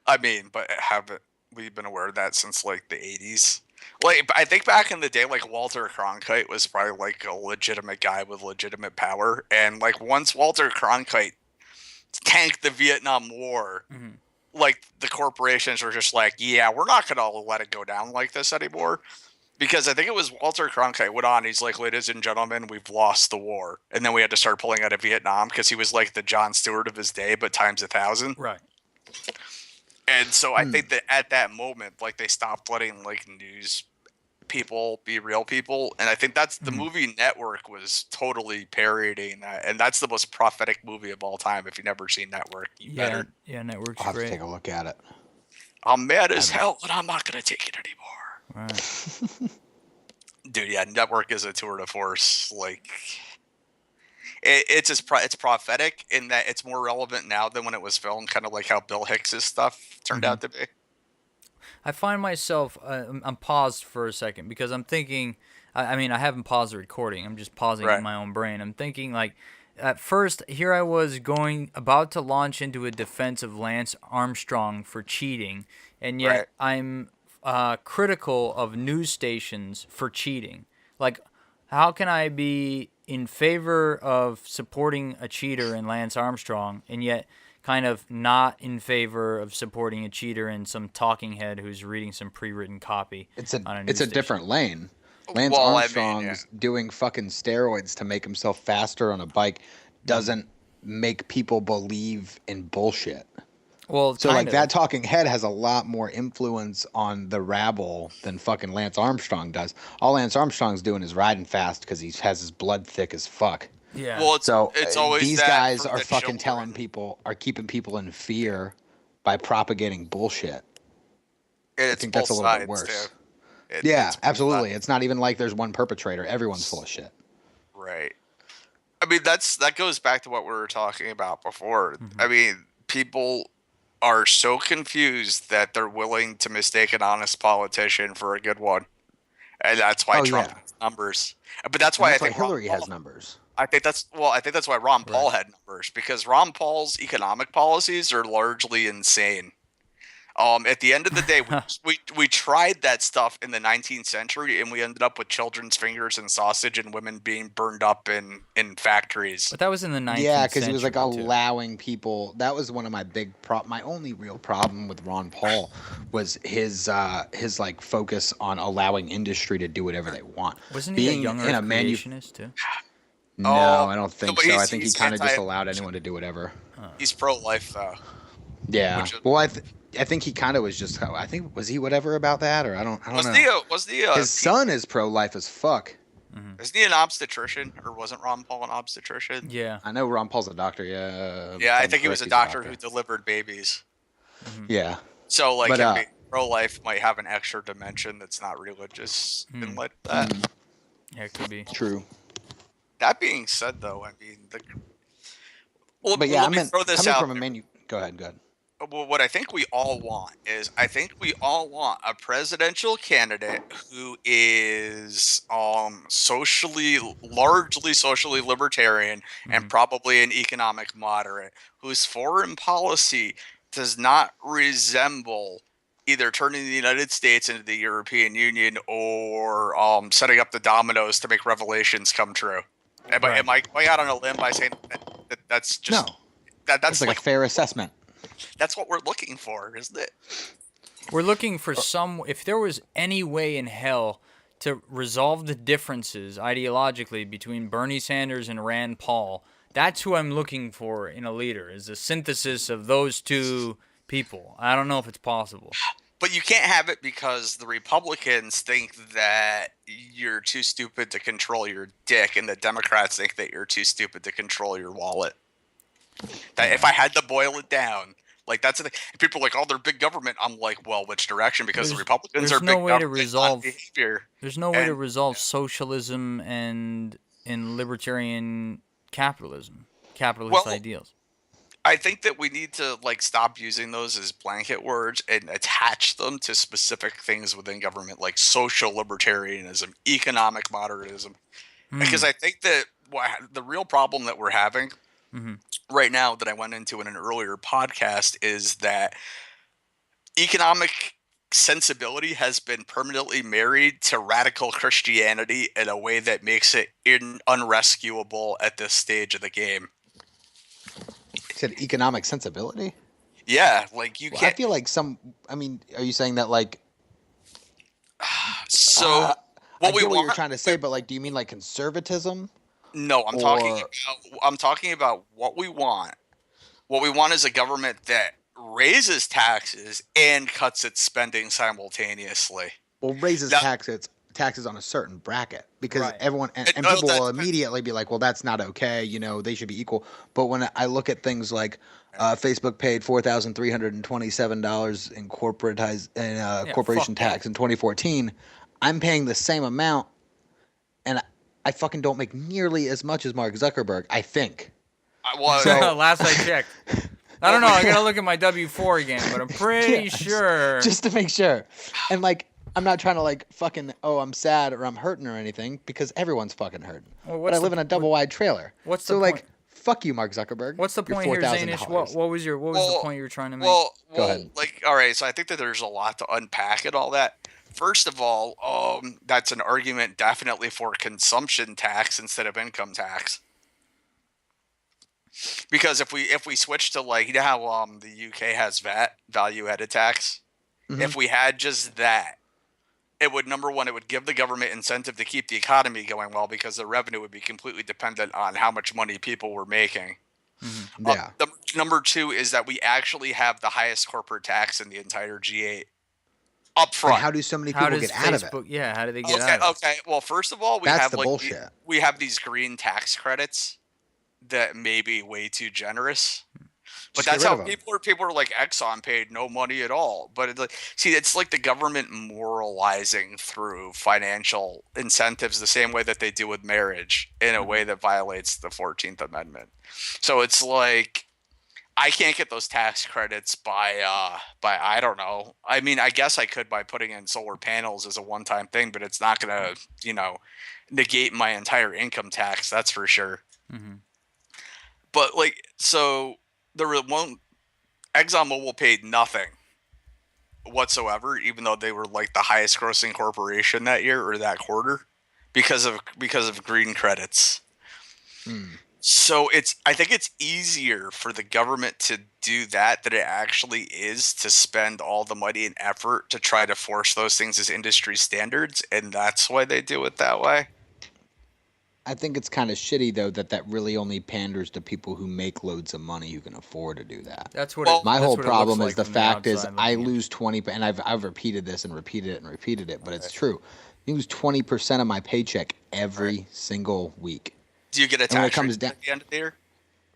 S4: I mean, but haven't we been aware of that since like the 80s? Like I think back in the day, like Walter Cronkite was probably like a legitimate guy with legitimate power, and like once Walter Cronkite tanked the Vietnam War, like the corporations were just like, yeah, we're not gonna let it go down like this anymore. Because I think it was Walter Cronkite went on. He's like, ladies and gentlemen, we've lost the war. And then we had to start pulling out of Vietnam because he was like the Jon Stewart of his day, but times 1,000.
S2: Right.
S4: And so I think that at that moment, like they stopped letting like news people be real people. And I think that's the movie Network was totally parodying that. And that's the most prophetic movie of all time. If you've never seen Network, you better.
S2: Yeah, Network's
S3: I'll have to
S2: great.
S3: take a look at it.
S4: I'm mad as hell, but I'm not going to take it anymore.
S2: Right.
S4: Dude, yeah, Network is a tour de force. Like, it's prophetic in that it's more relevant now than when it was filmed. Kind of like how Bill Hicks's stuff turned out to be.
S2: I find myself, I'm paused for a second because I'm thinking, I mean, I haven't paused the recording. I'm just pausing
S4: Right.
S2: in my own brain. I'm thinking, like, at first, here I was about to launch into a defense of Lance Armstrong for cheating, and yet
S4: Right.
S2: I'm critical of news stations for cheating. Like, how can I be in favor of supporting a cheater in Lance Armstrong, and yet kind of not in favor of supporting a cheater in some talking head who's reading some pre-written copy on a news
S3: It's a
S2: station?
S3: different lane. Lance
S4: Well, I mean,
S3: Armstrong's doing fucking steroids to make himself faster on a bike doesn't make people believe in bullshit.
S2: Well,
S3: So like
S2: kind
S3: that
S2: of.
S3: talking head has a lot more influence on the rabble than fucking Lance Armstrong does. All Lance Armstrong's doing is riding fast because he has his blood thick as fuck.
S2: Yeah.
S4: Well,
S3: So
S4: it's always
S3: these
S4: that
S3: guys
S4: for
S3: are
S4: the
S3: fucking telling
S4: children.
S3: people, are keeping people in fear by propagating bullshit.
S4: And
S3: I
S4: it's
S3: think
S4: both
S3: that's a little
S4: sides
S3: bit worse.
S4: too.
S3: Yeah,
S4: It's both
S3: absolutely.
S4: sides.
S3: It's not even like there's one perpetrator. Everyone's full of shit.
S4: Right. I mean, that goes back to what we were talking about before.
S2: Mm-hmm.
S4: I mean, people are so confused that they're willing to mistake an honest politician for a good one, and that's why
S3: Oh,
S4: Trump
S3: yeah.
S4: has numbers. But that's
S3: And
S4: why
S3: that's
S4: I
S3: why
S4: think Ron
S3: Hillary
S4: Paul.
S3: has numbers.
S4: I think that's why Ron Paul had numbers, because Ron Paul's economic policies are largely insane. At the end of the day, we tried that stuff in the 19th century, and we ended up with children's fingers and sausage and women being burned up in factories.
S2: But that was in the 19th
S3: Yeah, because he was like
S2: century, too.
S3: allowing people. That was one of my my only real problem with Ron Paul was his like focus on allowing industry to do whatever they want.
S2: Wasn't he a young
S3: in
S2: Earth
S3: a
S2: creationist, too?
S3: No, I don't think
S4: but
S3: so.
S4: he's-
S3: I think he
S4: he's
S3: kind of just
S4: anti-
S3: allowed anyone to do whatever.
S4: He's pro-life though.
S3: Yeah.
S4: Which is-
S3: Well, I think he kind of was just. I think was he whatever about that, or I don't know. His son is pro-life as fuck.
S4: Isn't he an obstetrician, or wasn't Ron Paul an obstetrician?
S2: Yeah.
S3: I know Ron Paul's a doctor. Yeah.
S4: Yeah,
S3: if
S4: I
S3: I'm
S4: think he was
S3: correct,
S4: a
S3: he's
S4: doctor who delivered babies.
S3: Yeah.
S4: So like
S3: But,
S4: him being pro-life might have an extra dimension that's not religious and like that.
S2: Yeah, it could be.
S3: True.
S4: That being said, though, I mean,
S3: But yeah,
S4: let
S3: I
S4: me
S3: meant
S4: throw this
S3: coming
S4: out
S3: from a
S4: there.
S3: menu. Go ahead. Go ahead.
S4: Well, what I think we all want is, I think we all want a presidential candidate who is largely socially libertarian and probably an economic moderate, whose foreign policy does not resemble either turning the United States into the European Union or setting up the dominoes to make revelations come true. Am I going out on a limb by saying that's just
S3: No.
S4: that's
S3: That's like a fair assessment.
S4: That's what we're looking for, isn't it?
S2: We're looking for if there was any way in hell to resolve the differences ideologically between Bernie Sanders and Rand Paul, that's who I'm looking for in a leader, is a synthesis of those two people. I don't know if it's possible.
S4: But you can't have it because the Republicans think that you're too stupid to control your dick, and the Democrats think that you're too stupid to control your wallet. That if I had to boil it down, like that's the thing. People are like, oh, they're big government. I'm like, well, which direction? Because the Republicans are big government on behavior.
S2: There's no way to resolve socialism and libertarian capitalism, capitalist ideals.
S4: I think that we need to stop using those as blanket words and attach them to specific things within government, like social libertarianism, economic moderatism. Because I think that the real problem that we're having right now, that I went into in an earlier podcast, is that economic sensibility has been permanently married to radical Christianity in a way that makes it unrescuable at this stage of the game.
S3: You said economic sensibility?
S4: Yeah, like you can't.
S3: I feel like are you saying that like?
S4: So
S3: I get what you're trying to say, but like, do you mean like conservatism?
S4: No, I'm talking about what we want. What we want is a government that raises taxes and cuts its spending simultaneously.
S3: Well, raises taxes on a certain bracket, because everyone and people will immediately be like, well, that's not okay. They should be equal. But when I look at things like Facebook paid $4,327 in corporation tax in 2014, I'm paying the same amount, and I fucking don't make nearly as much as Mark Zuckerberg, I think.
S2: Last I checked. I don't know. I gotta look at my W-4 again, but I'm pretty sure.
S3: Just to make sure. And like, I'm not trying to like fucking, I'm sad or I'm hurting or anything, because everyone's fucking hurting. Well, but I live in a double wide trailer.
S2: What's
S3: so
S2: the
S3: like
S2: point?
S3: fuck you, Mark Zuckerberg.
S2: What's the
S3: You're
S2: point here,
S3: $4,000.
S2: Zanish? What was the point you were trying to make?
S3: Go ahead.
S4: Like, all right. So I think that there's a lot to unpack and all that. First of all, that's an argument definitely for consumption tax instead of income tax. Because if we switch to, like, you know how the UK has VAT, value added tax.
S3: Mhm.
S4: If we had just that, it would, number one, it would give the government incentive to keep the economy going well, because the revenue would be completely dependent on how much money people were making.
S3: Yeah.
S4: Number two is that we actually have the highest corporate tax in the entire G8 up
S3: But
S4: front.
S3: how do so many
S2: How
S3: people
S2: does
S3: get out of it?
S2: Facebook? Yeah, how do they get out of it?
S4: Okay. Well, first of all, we
S3: That's
S4: have
S3: the bullshit.
S4: we have these green tax credits that may be way too generous. But
S3: Just get
S4: that's
S3: rid
S4: how
S3: of 'em.
S4: people are like, Exxon paid no money at all. But it's like the government moralizing through financial incentives the same way that they do with marriage, in a way that violates the 14th Amendment. So it's like, I can't get those tax credits by I don't know. I mean, I guess I could by putting in solar panels as a one-time thing, but it's not gonna, negate my entire income tax. That's for sure.
S2: Mm-hmm.
S4: But, like, so ExxonMobil paid nothing whatsoever, even though they were like the highest grossing corporation that year or that quarter, because of green credits. So I think it's easier for the government to do that than it actually is to spend all the money and effort to try to force those things as industry standards, and that's why they do it that way.
S3: I think it's kind of shitty, though, that really only panders to people who make loads of money who can afford to do that.
S2: That's what.
S4: Well,
S3: My
S2: that's
S3: whole
S2: what it
S3: problem
S2: looks
S3: is
S2: like
S3: the
S2: from
S3: fact is
S2: outside
S3: I
S2: looking in.
S3: lose 20, and I've repeated this and repeated it and repeated it, but it's true. You lose 20% of my paycheck every single week.
S4: Do you get a
S3: And when it
S4: tax
S3: comes
S4: rebate
S3: down,
S4: at the end of the year?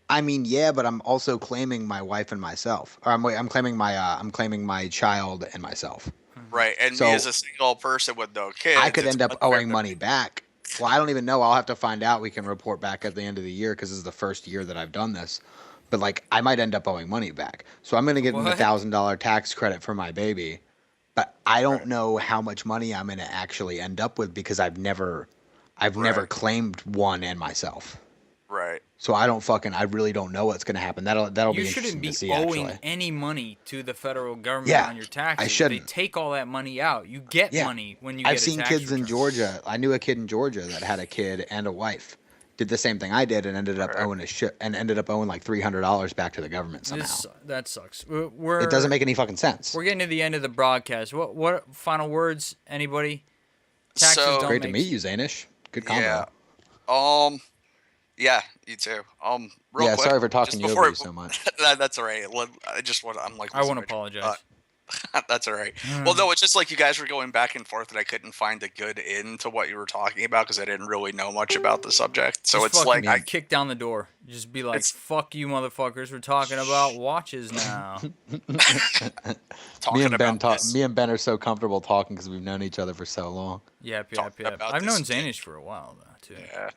S3: I mean, yeah, but I'm also claiming my wife and myself, or I'm claiming my child and myself.
S4: Right, and
S3: So
S4: me as a single person with no kids,
S3: I could
S4: it's
S3: end up
S4: much
S3: owing
S4: better.
S3: money back. Well, I don't even know. I'll have to find out. We can report back at the end of the year because this is the first year that I've done this. But like, I might end up owing money back. So I'm going to get an
S2: What?
S3: $1,000 tax credit for my baby, but I don't know how much money I'm going to actually end up with because I've never claimed one and myself.
S4: Right.
S3: So I really don't know what's going to happen. That'll
S2: You
S3: be
S2: shouldn't
S3: interesting
S2: be
S3: to see.
S2: owing
S3: Actually,
S2: any money to the federal government
S3: Yeah,
S2: on your taxes.
S3: I shouldn't.
S2: They take all that money out. You get
S3: Yeah.
S2: money when you
S3: I've
S2: get a
S3: seen
S2: tax
S3: kids in
S2: return.
S3: Georgia. I knew a kid in Georgia that had a kid and a wife. Did the same thing I did and ended up owing like $300 back to the government somehow.
S2: That sucks.
S3: It doesn't make any fucking sense.
S2: We're getting to the end of the broadcast. What final words? Anybody? Taxes
S4: So-
S2: don't
S3: Great
S2: make
S3: to meet you, Zanish. Good combo.
S4: Yeah. Yeah, you too. Real
S3: Yeah,
S4: quick,
S3: sorry for talking
S4: just
S3: over
S4: before
S3: you so much.
S4: That's all right. I'm like,
S2: I want to
S4: losing my-
S2: apologize.
S4: That's all right. Well, no, it's just like you guys were going back and forth, and I couldn't find a good end to what you were talking about because I didn't really know much about the subject. So
S2: Just
S4: it's
S2: fucking
S4: like
S2: kick down the door. Just be like,
S4: It's-
S2: "Fuck you, motherfuckers! We're talking about watches now."
S4: talking
S3: Me and Ben
S4: about this.
S3: Me and Ben are so comfortable talking because we've known each other for so long.
S2: Yep.
S4: Talking about
S2: I've known
S4: this-
S2: Zanish for a while though too.
S4: Yeah,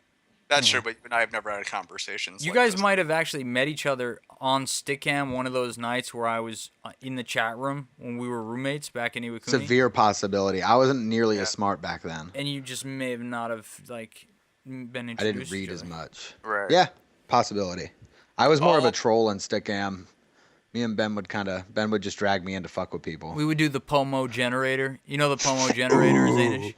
S4: that's true. But you and I have never had conversations.
S2: You
S4: like
S2: guys
S4: this.
S2: might have actually met each other on Stickam one of those nights where I was in the chat room when we were roommates back in Iwakuni.
S3: Severe possibility. I wasn't nearly
S4: Yeah.
S3: as smart back then.
S2: And you just may have not have like been
S3: I
S2: introduced.
S3: didn't read
S2: to
S3: as
S2: each other.
S3: much.
S4: Right.
S3: Yeah, possibility. I was more of
S4: Oh.
S3: a troll in Stickam. Me and Ben would just drag me in to fuck with people.
S2: We would do the Pomo generator. You know the Pomo generator, Zanish?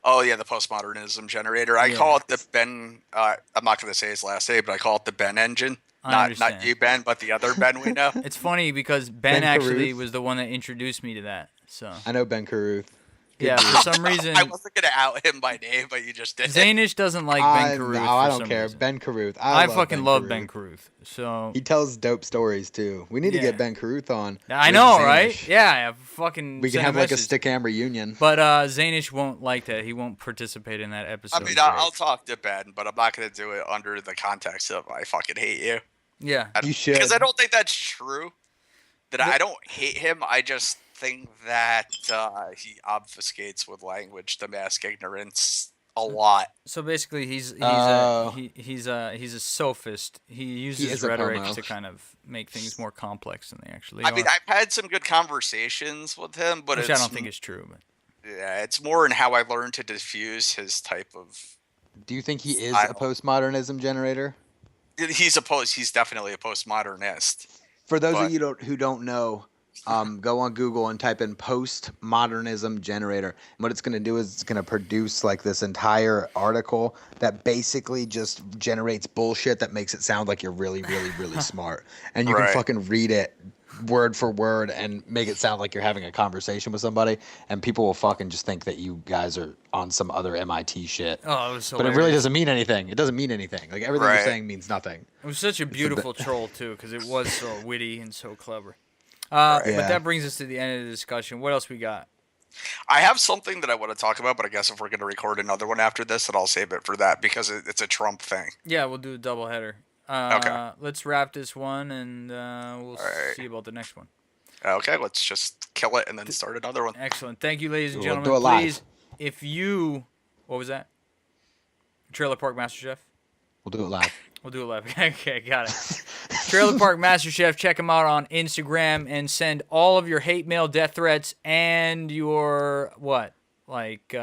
S4: Oh yeah, the postmodernism generator. I
S2: Yeah.
S4: call it the Ben. I'm not going to say his last name, but I call it the Ben engine.
S2: I
S4: Not
S2: understand.
S4: you, Ben, but the other Ben we know.
S2: It's funny because Ben
S3: Ben
S2: actually
S3: Carruth.
S2: was the one that introduced me to that. So
S3: I know Ben Carruth.
S2: yeah, for some reason
S4: I wasn't going to out him by name, but you just did.
S2: Zanish doesn't like Ben Carruth.
S3: No,
S2: for
S3: I don't
S2: some
S3: care.
S2: reason.
S3: Ben Carruth.
S2: I
S3: love
S2: fucking
S3: Ben
S2: love
S3: Carruth.
S2: Ben Carruth. So
S3: He tells dope stories too. We need to
S2: Yeah.
S3: get Ben Carruth on.
S2: I
S3: with
S2: know,
S3: Zanish.
S2: right? Yeah, fucking.
S3: We can
S2: send
S3: have like a
S2: message.
S3: Stickam reunion.
S2: But Zanish won't like that. He won't participate in that episode.
S4: I mean, I'll talk to Ben, but I'm not going to do it under the context of I fucking hate you.
S2: Yeah.
S3: You should.
S4: Because I don't think that's true. That I don't hate him. I just think that he obfuscates with language to mask ignorance a lot.
S2: So basically, he's
S3: Oh.
S2: he's a sophist. He uses
S3: is a
S2: rhetoric
S3: Pomo.
S2: to kind of make things more complex than they actually
S4: I
S2: are.
S4: mean, I've had some good conversations with him, but
S2: which
S4: it's,
S2: I don't think is true. But
S4: yeah, it's more in how I learned to diffuse his type of.
S3: Do you think he is
S4: Style.
S3: a postmodernism generator?
S4: He's definitely a postmodernist.
S3: For those
S4: But-
S3: of you who don't know, go on Google and type in postmodernism generator. And what it's going to do is it's going to produce like this entire article that basically just generates bullshit that makes it sound like you're really, really, really smart. And you can
S4: Right.
S3: fucking read it word for word and make it sound like you're having a conversation with somebody. And people will fucking just think that you guys are on some other MIT shit.
S2: Oh, it was
S3: But it really doesn't mean anything. It doesn't mean anything. Like everything you're
S4: Right.
S3: saying means nothing.
S2: It was such a
S3: bit-
S2: beautiful troll too, because it was so witty and so clever.
S4: Right.
S2: But
S3: Yeah.
S2: that brings us to the end of the discussion. What else we got?
S4: I have something that I want to talk about, but I guess if we're going to record another one after this, then I'll save it for that because it's a Trump thing.
S2: Yeah, we'll do a double header.
S4: Okay.
S2: Let's wrap this one, and we'll
S4: Alright.
S2: see about the next one.
S4: Okay, let's just kill it and then start another one.
S2: Excellent. Thank you, ladies and
S3: We'll
S2: gentlemen.
S3: do it live.
S2: Please, if you, what was that? Trailer Park Master Chef.
S3: We'll do it live.
S2: We'll do it live. Okay, got it. Trailer Park Master Chef. Check him out on Instagram and send all of your hate mail, death threats, and your what? Like
S3: Dick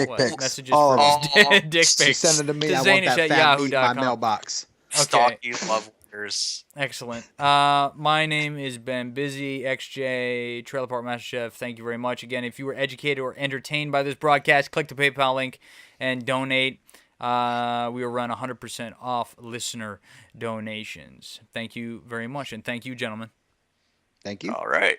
S2: what?
S3: pics.
S2: Messages
S3: All
S2: for
S3: of
S2: dick
S3: them.
S2: pics.
S3: Just send it to me. I want
S2: Zanish
S3: that
S2: at
S3: fat meat in my
S2: yahoo.com.
S3: mailbox.
S2: Okay.
S4: Stalky love letters.
S2: Excellent. My name is Ben Busy, XJ, Trailer Park Master Chef. Thank you very much. Again, if you were educated or entertained by this broadcast, click the PayPal link and donate. We will run 100% off listener donations. Thank you very much, and thank you, gentlemen.
S3: Thank you.
S4: All right.